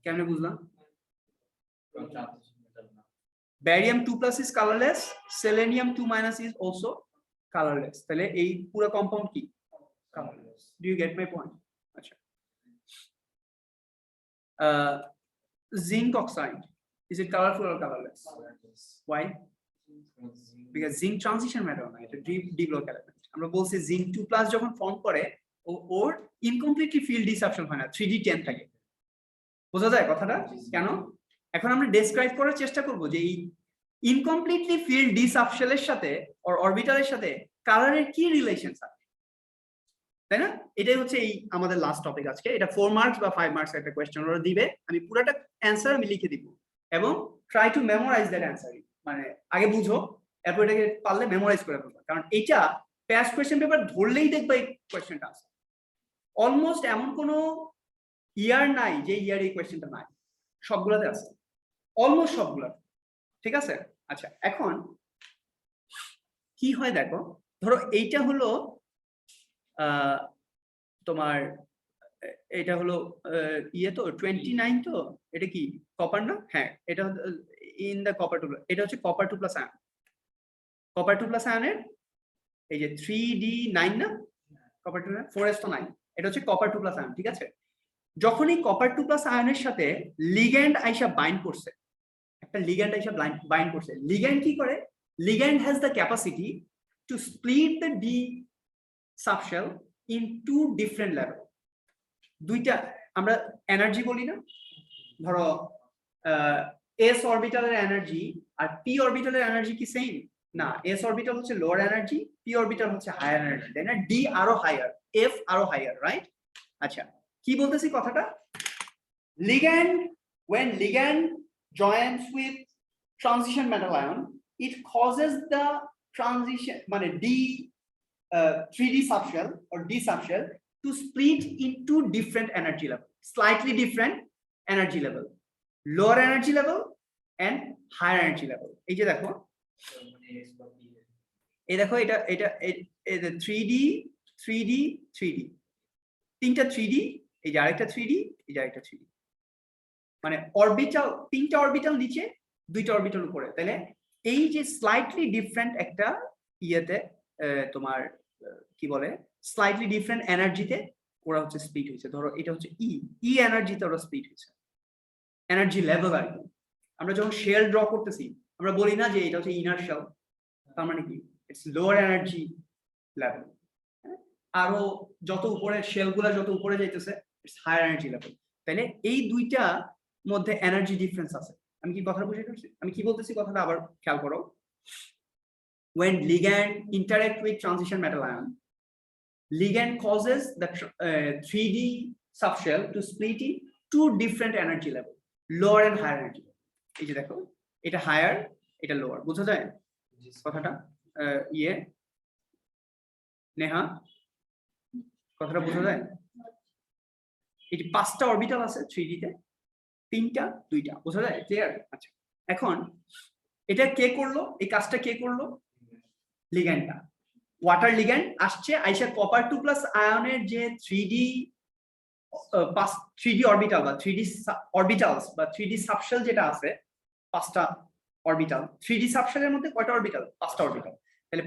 কেমনে বুঝলাম? Barium 2+ is colorless, selenium 2- is also colorless. তাহলে এই পুরো কম্পাউন্ড কি? Colorless. Do you get my point? আচ্ছা। Zinc oxide, is it colorful or colorless? Why? Because zinc transition metal না, এটা d block element. আমরা বলছি zinc 2+ যখন ফর্ম করে ওর ইনকমপ্লিটলি ফিল্ড ডিসাপশন হয় না, 3d10 থাকে। বোঝা যায় কথাটা? কেন? এখন আমরা ডেসক্রাইব করার চেষ্টা করব যে এই ইনকমপ্লিটলি ফিল্ড ডিসাপশনের সাথে অর অরবিটালের সাথে কালারের কি রিলেশন আছে, তাই না? এটাই হচ্ছে এই আমাদের লাস্ট টপিক আজকে। এটা 4 মার্কস বা 5 মার্কস একটা কোশ্চেন ওরা দিবে, আমি পুরোটা অ্যানসার আমি লিখে দিব এবং try to memorize that answer. মানে আগে বুঝো, এরপর এটাকে পারলে মেমোরাইজ করে ফেলবা, কারণ এটা প্যাস্ট কোশ্চেন পেপার ধরলেই দেখবা এই কোশ্চেনটা আছে। অলমোস্ট এমন কোনো ইয়ার নাই যে ইয়ার এই কোশ্চেনটা নাই, সবগুলোতে আছে, অলমোস্ট সবগুলো। ঠিক আছে? আচ্ছা, এখন কি হয় দেখো, ধরো এইটা হলো তোমার, এটা হলো ইয়ে তো 29 তো, এটা কি কপার না? হ্যাঁ, এটা ইন দা কপার 2+, এটা হচ্ছে কপার 2+ আয়ন। কপার 2+ আয়নের এই যে 3d9 না, কপার 2 4s তো 9, এটা হচ্ছে কপার 2+ আয়ন। ঠিক আছে? যখন এই কপার 2+ আয়নের সাথে লিগ্যান্ড আইসা বাইন্ড করছে, একটা লিগ্যান্ড আইসা বাইন্ড করছে, লিগ্যান্ড কি করে? Ligand has the capacity to split the d subshell in 2 different level. দুইটা আমরা এনার্জি বলি না, ধরো s অরবিটালের এনার্জি আর p অরবিটালের এনার্জি কি সেম না? s অরবিটাল হচ্ছে লোয়ার এনার্জি, p অরবিটাল হচ্ছে হায়ার এনার্জি, তাই না? d আরো হায়ার, f আরো হায়ার, রাইট? আচ্ছা, কি বলতেছি কথাটা? Ligand, when ligand joins with transition metal ion, it causes the transition মানে d 3d subshell or d subshell to split into different energy level, slightly different energy level, lower energy level and higher energy level. এই যে দেখো, এই দেখো, এটা এটা এই যে 3d 3d 3d, তিনটা 3d, এই যে আরেকটা 3d, এই যে আরেকটা 3d, মানে অরবিটাল, তিনটা অরবিটাল নিচে, দুইটা অরবিটাল উপরে। তাহলে এই যে স্লাইটলি ডিফারেন্ট একটা ইয়েতে তোমার কি বলে, স্লাইটলি ডিফারেন্ট এনার্জিতে ওরা হচ্ছে স্প্লিট হয়েছে। ধরো এটা হচ্ছে ই এনার্জিতে ওরা স্প্লিট হয়েছে, এনার্জি লেভেল আর কি। আমরা যখন শেল ড্র করতেছি আমরা বলি না যে এটা হচ্ছে ইনার শেল, তার মানে কি ইটস লোয়ার এনার্জি লেভেল। আরো যত উপরে শেলগুলা যত উপরে যাইতেছে ইটস হায়ার এনার্জি লেভেল। তাহলে এই দুইটা মধ্যে এনার্জি ডিফারেন্স আছে। আমি কি কথাটা বুঝতে পারছি? আমি কি বলতেছি কথাটা আবার খেয়াল করো। When ligand interact with transition metal ion, ligand causes the 3d subshell to split in 2 different energy level, lower and higher energy level. এই যে দেখো, এটা হায়ার, এটা লোয়ার, বোঝা যায় কথাটা? ইয়ে নেহা, কথাটা বোঝা যায়? এই যে 5টা অরবিটাল আছে 3d তে, 3টা 2টা, বোঝা যায়? ক্লিয়ার? আচ্ছা, এখন এটা কে করলো, এই কাজটা কে করলো? লিগ্যান্ডটা। ওয়াটার লিগ্যান্ড আসছে, আইসা কপার 2+ আয়নের যে 3d অরবিটাল বা 3d অরবিটালস বা 3d সাবশেল যেটা আছে, 5টা অরবিটাল, 3d সাবশেলের মধ্যে কয়টা অরবিটাল? 5টা অরবিটাল। তাহলে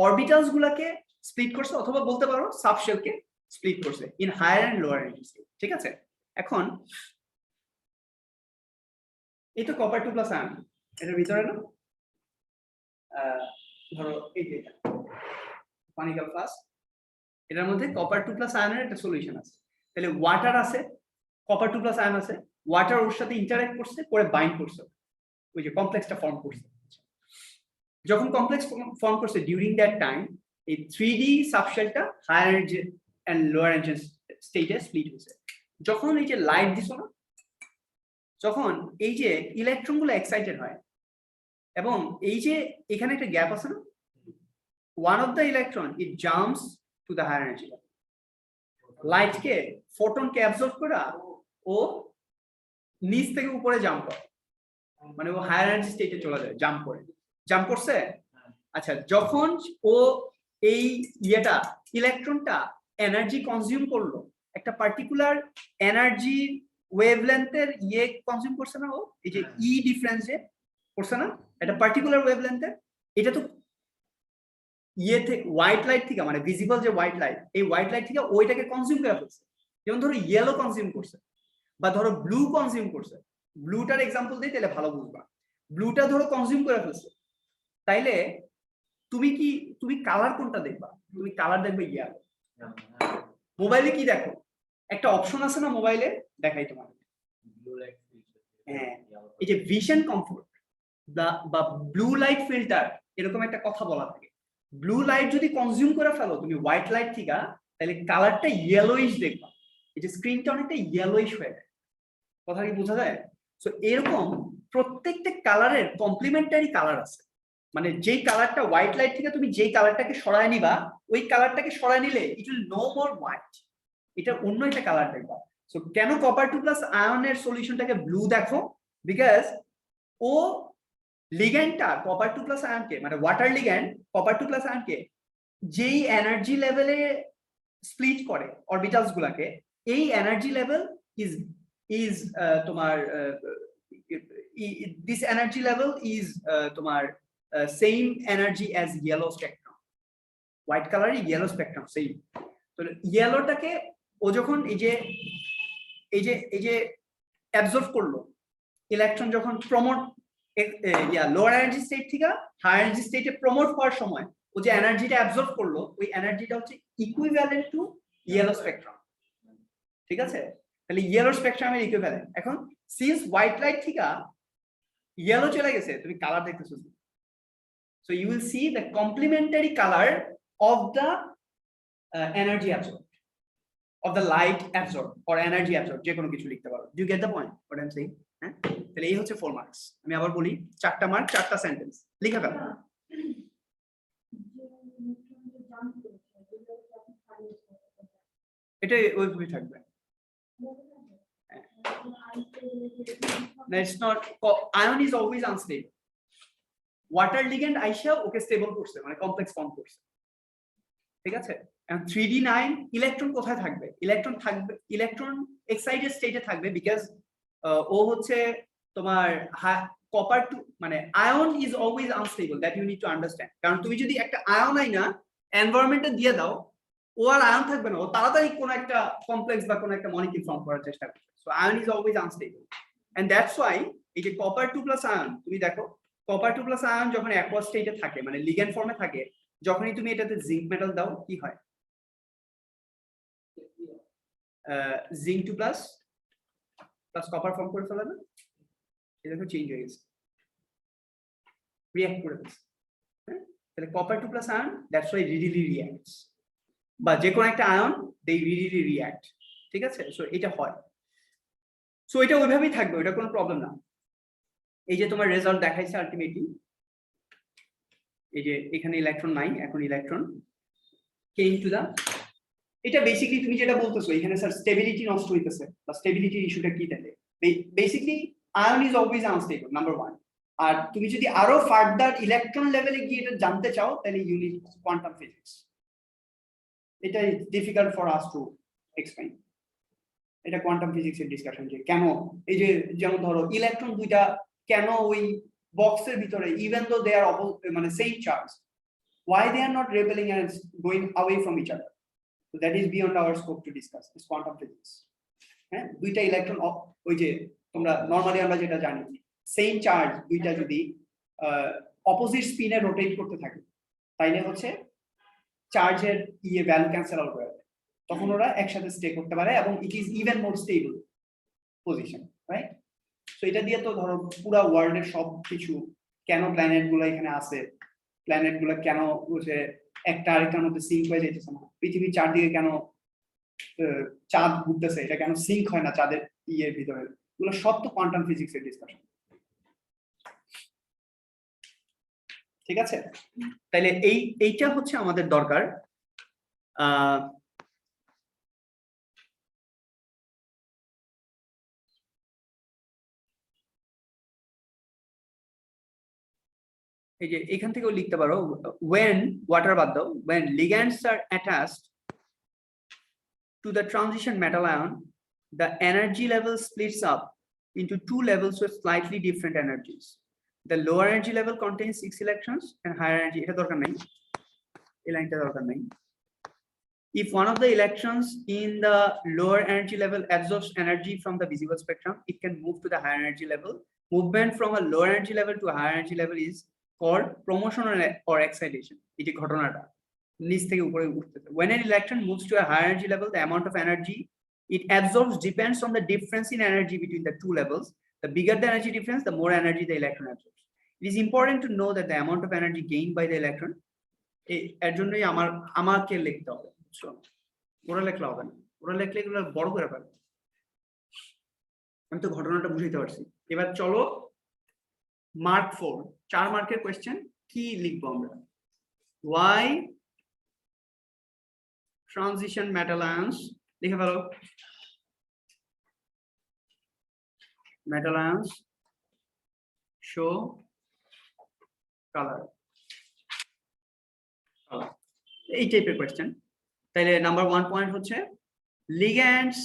অরবিটালস গুলাকে স্প্লিট করছে, অথবা বলতে পারো সাবশেলকে স্প্লিট করছে in higher and lower energy state. ঠিক আছে? এখন এই তো কপার 2+ আয়ন, এটার ভিতরে না ধরো এই যে পানিকাল ফ্লাস্ক, এটার মধ্যে কপার 2+ আয়নের একটা সলিউশন আছে। তাহলে ওয়াটার আছে, কপার 2+ আয়ন আছে, ওয়াটার ওর সাথে ইন্টারঅ্যাক্ট করছে, করে বাইন্ড করছে, ওই যে কমপ্লেক্সটা ফর্ম করছে। যখন কমপ্লেক্স ফর্ম করছে ডিউরিং দ্যাট টাইম, এই 3d সাবশেলটা higher energy and lower energy স্টেটে স্প্লিট হয়েছে। যখন এই যে লাইট দিছো না, যখন এই যে ইলেকট্রনগুলো এক্সাইটেড হয়, এবং এই যে এখানে একটা গ্যাপ আছে না, one of the electron it jumps to the higher energy level, light K photon K absorb করে ও নিচ থেকে উপরে জাম্প করে, মানে ও হায়ার এনার্জি স্টেটে চলে যায়, জাম্প করছে। আচ্ছা, যখন ও এই ইয়েটা ইলেকট্রনটা এনার্জি কনজিউম করলো, একটা পার্টিকুলার এনার্জি ওয়েভলেন্থের ইয়ে কনজিউম করছে না ও, এই যে ই ডিফারেন্সে করছে না একটা পার্টিকুলার ওয়েভলেন্থের, এটা তো ইয়ে থেকে হোয়াইট লাইট থেকে মানে ভিজিবল যে হোয়াইট লাইট, এই হোয়াইট লাইট থেকে ওইটাকে কনজিউম করে ফেলছে। যেমন ধরো ইয়েলো কনজিউম করছে বা ধরো ব্লু কনজিউম করছে, ব্লুটার এক্সাম্পল দিই তাহলে ভালো বুঝবা। ব্লুটা ধরো কনজিউম করে ফেলছে, তাইলে তুমি কালার কোনটা দেখবা? তুমি কালার দেখবে ইয়েলো। মোবাইলে কি দেখো, একটা অপশন আছে না মোবাইলে, দেখাই তোমাকে। হ্যাঁ, এই যে ভিশন কমফোর্ট বা ব্লু লাইট ফিল্টার, এরকম একটা কথা বলা থাকে। ব্লু লাইট যদি কনজিউম করে ফেলো তুমি হোয়াইট লাইট থেকে, তাহলে কালারটা ইয়েলোইশ দেখবা, এই যে স্ক্রিনটা অনেকটা ইয়েলোইশ হয়ে যায়। কথা কি বোঝা যায়? সো এরকম প্রত্যেকটা কালারের কমপ্লিমেন্টারি কালার আছে, মানে যেই কালারটা হোয়াইট লাইট থেকে তুমি যেই কালারটাকে সরায় নিবা, ওই কালারটাকে সরায় নিলে it will no more white, এটা অন্য একটা কালার দেখবা। সো কেন কপার 2 প্লাস আয়নের সলিউশনটাকে ব্লু দেখো? বিকজ ও লিগ্যান্ডটা কপার 2 প্লাস আয়নকে, মানে ওয়াটার লিগ্যান্ড কপার 2 প্লাস আয়নকে যেই এনার্জি লেভেলে স্প্লিট করে অরবিটালস গুলাকে, এই এনার্জি লেভেল ইজ ইজ তোমার দিস এনার্জি লেভেল ইজ তোমার same energy as yellow spectrum. White colour yellow spectrum same. তো ইয়েলোটাকে ও যখন এই যে অ্যাবজর্ব করলো, ইলেকট্রন যখন প্রমোট লোয়ার এনার্জি স্টেট থেকে হায়ার এনার্জি স্টেটে প্রমোট হওয়ার সময় ও যে এনার্জিটা অ্যাবজর্ব করলো, ওই এনার্জিটা হচ্ছে ইকুইভ্যালেন্ট টু ইয়েলো স্পেকট্রাম। ঠিক আছে, তাহলে ইয়েলো স্পেকট্রামের ইকুইভ্যালেন্ট। এখন সিন্স হোয়াইট লাইট থেকে ইয়েলো চলে গেছে, তুমি কালার দেখতেছো, so you will see the complementary colour of the energy absorb, of the light absorbed or energy absorbed, যে কোনো কিছু লিখতে পারো। Do you get the point what I'm saying? হ্যাঁ, তাহলে এই হচ্ছে 4 মার্কস। আমি আবার বলি, 4টা মার্ক 4টা সেন্টেন্স লিখে ফেলো। এটা ওইভাবে থাকবে। It's not, ion is always unstable. Water ligand আইসা ওকে স্টেবল করছে, মানে কমপ্লেক্স ফর্ম করছে। ঠিক আছে, এখন 3d9 ইলেকট্রন কোথায় থাকবে? ইলেকট্রন এক্সাইটেড স্টেটে থাকবে, বিকজ ও হচ্ছে তোমার কপার 2, মানে ion is always unstable, that you need to understand. কারণ তুমি যদি একটা আয়ন আইনা এনভায়রনমেন্টে দিয়ে দাও, ও আর আয়ন থাকবে না, ও তাড়াতাড়ি কোনো একটা কমপ্লেক্স বা কোনো একটা মলিকিউল ফর্ম করার চেষ্টা করবে। So ion is always unstable, and that's why এই যে কপার 2 প্লাস আয়ন, তুমি দেখো কপার 2 প্লাস আয়ন যখন অ্যাকোয়াস স্টেটে থাকে, মানে লিগ্যান্ড ফর্মে থাকে, যখনই তুমি এটাতে জিঙ্ক মেটাল দাও, কি হয়? জিঙ্ক 2 প্লাস কপার ফর্ম করে ফেলে না, এটা দেখো চেঞ্জ হয়ে গেছে, রিঅ্যাক্ট করে ফেলছে। হ্যাঁ, তাহলে copper 2 plus ion, that's why readily reacts, বা যে কোনো একটা আয়ন দে রিডিলি রিঅ্যাক্ট। ঠিক আছে, সো এটা হয়, সো এটা ওইভাবেই থাকবে, ওটা কোনো প্রবলেম না। এই যে তোমার রেজাল্ট দেখাইছে আলটিমেটলি, এই যে এখানে ইলেকট্রন নাই, এখন ইলেকট্রন কেম টু দা, এটা বেসিক্যালি তুমি যেটা বলতেছো এখানে স্যার স্টেবিলিটি নষ্ট হইতেছে, বা স্টেবিলিটির ইস্যুটা কি থাকে? Basically ion is always unstable, number 1। আর তুমি যদি আরো ফার্দার ইলেকট্রন লেভেলে গিয়ে এটা জানতে চাও, তাহলে ইউ নিড কোয়ান্টাম ফিজিক্স। এটা is difficult for us to explain. এটা কোয়ান্টাম ফিজিক্সের ডিসকাশন, যে কেন এই যে, যেমন ধরো ইলেকট্রন দুইটা কেন ওই বক্সের ভিতরে, ইভেন দো দে আর মানে same charge, why they are not rebelling and going away from each other? So that is beyond our scope to discuss. It's quantum physics. হ্যাঁ, দুইটা ইলেকট্রন, ওই যে তোমরা নরমালি আমরা যেটা জানি, সেম চার্জ দুইটা যদি অপোজিট স্পিনে রোটেট করতে থাকে, তাইলে হচ্ছে চার্জের ইয়ে ভ্যালু ক্যান্সেল আউট হয়ে যায়, তখন ওরা একসাথে স্টে করতে পারে, এবং it is even more stable position, right? তো এটা দিয়ে তো ধরো পুরো ওয়ার্ল্ডের সব কিছু, কেন প্ল্যানেট গুলো এখানে আছে, প্ল্যানেট গুলো কেন হচ্ছে একটা আরেকটার মধ্যে সিঙ্ক হয়ে যেতেছে না, পৃথিবীর চারদিকে কেন চাঁদ ঘুরতেছে, এটা কেন সিঙ্ক হয় না চাঁদের ইয়ের ভিতরে, এগুলো সব তো কোয়ান্টাম ফিজিক্সের ডিসকাশন। ঠিক আছে, তাইলে এইটা হচ্ছে আমাদের দরকার। এই যে এখান থেকেও লিখতে পারো when ওয়াটার বাদ দাও when ligands are attached to the transition metal ion the energy level splits up into two levels with slightly different energies. The lower energy level contains 6 electrons and higher energy এটা দরকার নাই এই লাইনটা দরকার নাই. If one of the electrons in the lower energy level absorbs energy from the visible spectrum, it can move to the higher energy level. Movement from a lower energy level to a higher energy level is called promotion or excitation. এটি ঘটনাটা নিচ থেকে উপরে উঠতেছে. When an electron moves to a higher energy level, the amount of energy it absorbs depends on the difference in energy between the two levels. The bigger the energy difference, the more energy the electron absorbs. It is important to know that the amount of energy gained by the electron এর জন্যই আমাকে লিখতে হবে. ওরা লেখলে হবে না, ওরা লেখলে এগুলো বড় করে ফেলবে. আমি তো ঘটনাটা বুঝাইতে পারছি. এবার চলো মার্ক 4 4 মার্কের কোশ্চেন কি লিখবো আমরা. why transition metal ions লিখে ফেলো. metal ions show color. এই টাইপের কোশ্চেন. তাহলে নাম্বার 1 পয়েন্ট হচ্ছে ligands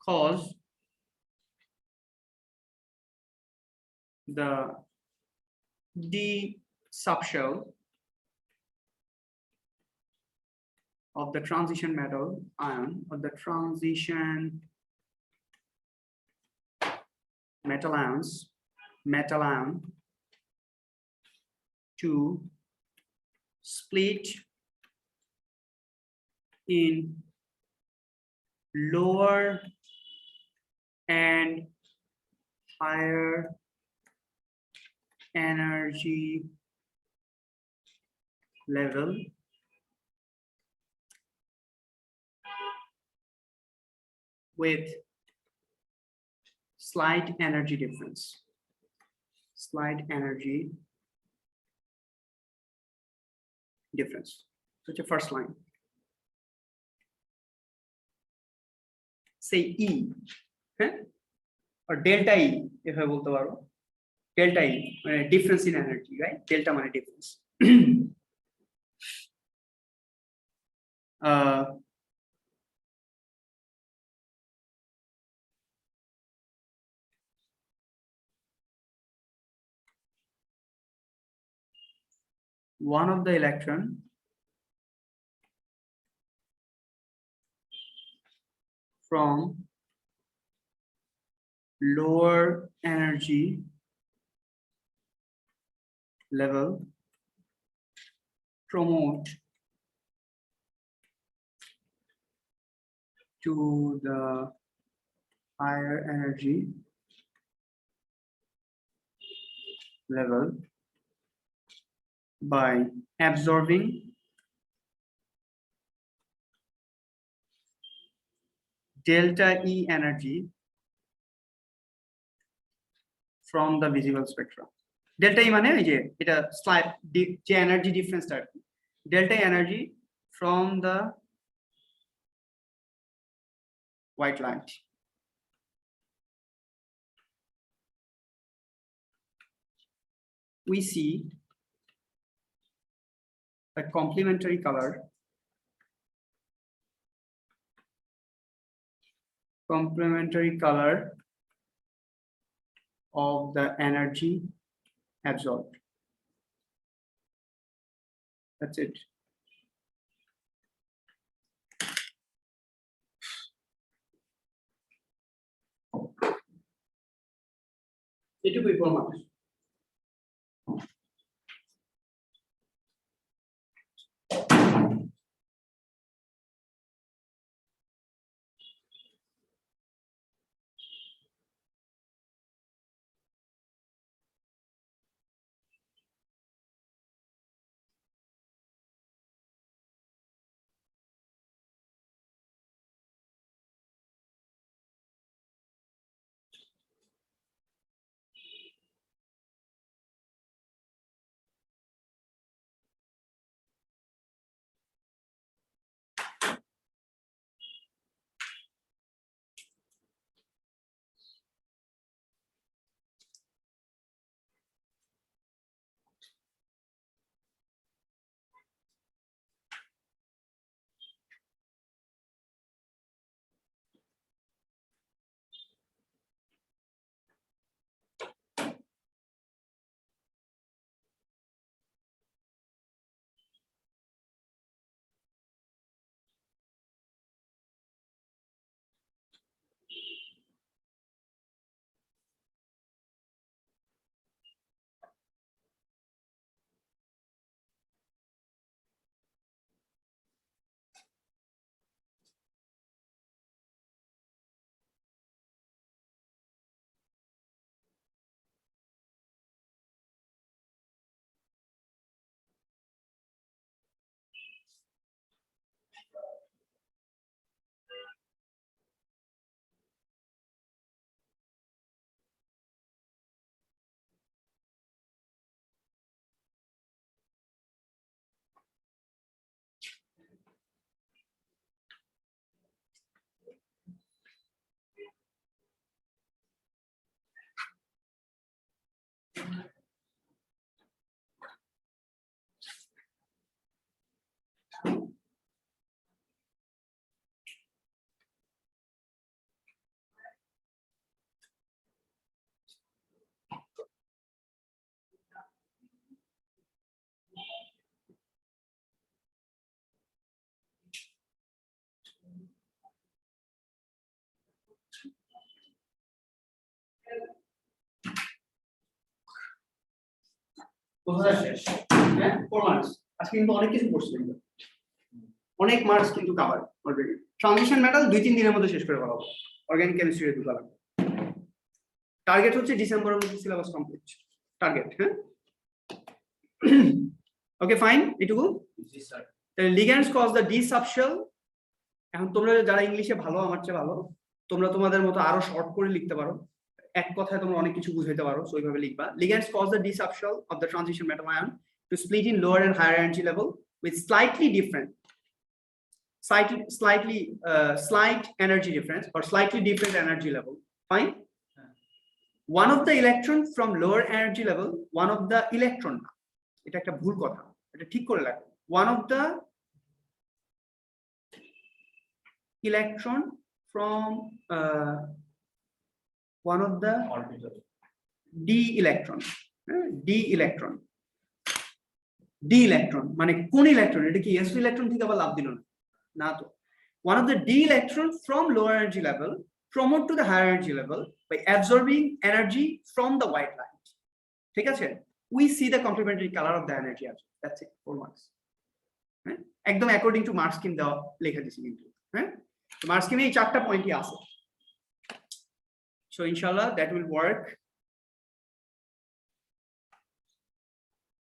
cause the d subshell of the transition metal ion or the transition metal ion to split in lower and higher energy level with slight energy difference. So it's the first line. Say E, okay? Or delta E, if I বলতে পারো. Delta E, difference in energy, right? Delta মানে difference. One of the electron from lower energy level promote to the higher energy level by absorbing delta E energy from the visible spectrum. Delta E মানে ওই যে এটা slide যে energy ডিফারেন্সটা আর কি. Delta E energy from the white light. We see a complementary color of the energy absorbed. That's it. এটুকুই প্রমাণ. হ্যাঁ 4 মার্কস আজকে কিন্তু অনেক কিছু পড়ছি কিন্তু অনেক মার্কস কিন্তু কভার অলরেডি ট্রানজিশন মেটাল 2-3 দিনের মধ্যে শেষ করে ফেলাবো অর্গানিক কেমিস্ট্রি দুটো লাগবে টার্গেট হচ্ছে ডিসেম্বরের মধ্যে সিলেবাস কমপ্লিট টার্গেট হ্যাঁ ওকে ফাইন এটুকু জি স্যার তাহলে লিগ্যান্ডস কজ দ্য ডি সাবশেল এখন তোমরা যারা ইংলিশে ভালো আমার চেয়ে ভালো তোমরা তোমাদের মতো আরো শর্ট করে লিখতে পারো এক কথায় তোমরা অনেক কিছু বুঝাইতে পারো সো এইভাবে লিখবা ligands cause the D subshell of the transition metal ion to split in lower and higher energy level with slight energy difference or slightly different energy level fine one of the electron from lower energy level one of the electron এটা একটা ভুল কথা এটা ঠিক করে লেখো one of the electron from one of the d electron মানে কোন ইলেকট্রন এটা কি s ইলেকট্রন থেকে আবার লাভ দিল না তো one of the d electron from lower energy level promote to the higher energy level by absorbing energy from the white light ঠিক আছে we see the complementary color of the energy absorbed that's it 4 marks হ্যাঁ একদম according to mark scheme দাও লেখা দিছি কিন্তু হ্যাঁ mark স্কিমে এই চারটা পয়েন্টই আছে so inshallah that will work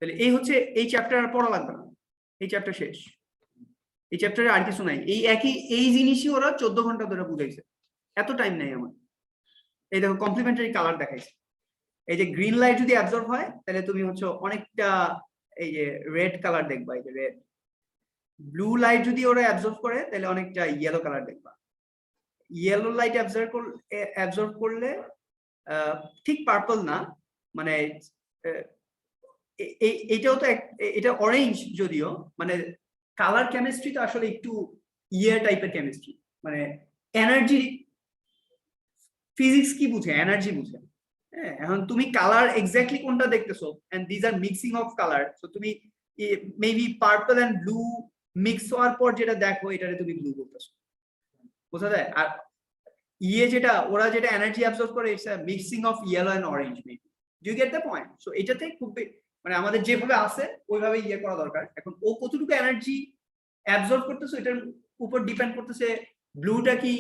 তাহলে এই হচ্ছে এই চ্যাপ্টার আর পড়া লাগবে না এই চ্যাপ্টার শেষ এই চ্যাপ্টারে আর কিছু নাই এই জিনিসই ওরা 14 ঘন্টা ধরে বুঝাইছে এত টাইম নাই আমার এই দেখো কমপ্লিমেন্টারি কালার দেখাইছে এই যে গ্রিন লাইট যদি অ্যাবজর্ব হয় তাহলে তুমি হচ্ছে অনেকটা এই যে রেড কালার দেখবা এই যে রেড ব্লু লাইট যদি ওরা অ্যাবজর্ব করে তাহলে অনেকটা ইয়েলো কালার দেখবা ইয়েলো লাইট অ্যাবজর্ব করলে ঠিক পার্পল না মানে এইটাও তো এটা অরেঞ্জ যদিও মানে কালার কেমিস্ট্রি তো আসলে একটু টাইপের কেমিস্ট্রি মানে এনার্জি ফিজিক্স কি বুঝে এনার্জি বুঝে হ্যাঁ এখন তুমি কালার এক্স্যাক্টলি কোনটা দেখতেছো and this are mixing of colour so তুমি maybe purple and blue mix হওয়ার পর যেটা দেখো এটারে তুমি ব্লু বলতেছো বোঝা যায় আর যেটা ওরা যেটা এনার্জি অ্যাবজর্ব করে it's a mixing of yellow and orange maybe do you get the point so এটাতে খুব মানে আমাদের যেভাবে আছে ওইভাবে করা দরকার এখন ও কতটুকু এনার্জি অ্যাবজর্ব করতেছে এটার উপর ডিপেন্ড করতেছে ব্লুটা কি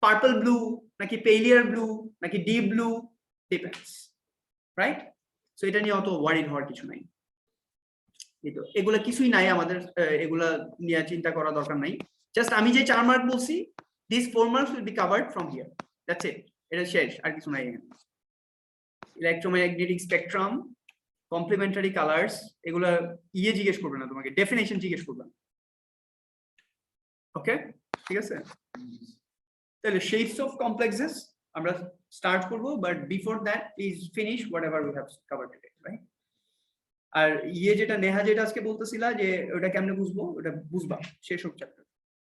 পার্পল ব্লু নাকি পেলিয়ার ব্লু নাকি deep blue depends right so এটা নিয়ে অত ওয়ারিড হওয়ার কিছু নাই এগুলা কিছুই নাই আমাদের এগুলা নিয়ে চিন্তা করা দরকার নাই জাস্ট আমি যে 4 মার্ক বলছি this 4 marks will be covered from here that's it এটা শেষ আর কিছু নাই এখানে ইলেকট্রোম্যাগনেটিক স্পেকট্রাম কমপ্লিমেন্টারি কালার্স এগুলা জিজ্ঞেস করবে না তোমাকে ডেফিনেশন জিজ্ঞেস করবে ওকে ঠিক আছে তাহলে শেপস অফ কমপ্লেক্সেস আমরা স্টার্ট করব but before that please finish whatever we have covered today right আর যেটা নেহা যেটা আজকে বলতেছিলা যে ওটা কেমনে বুঝবো ওটা বুঝবা শেষ হোক চ্যাপ্টার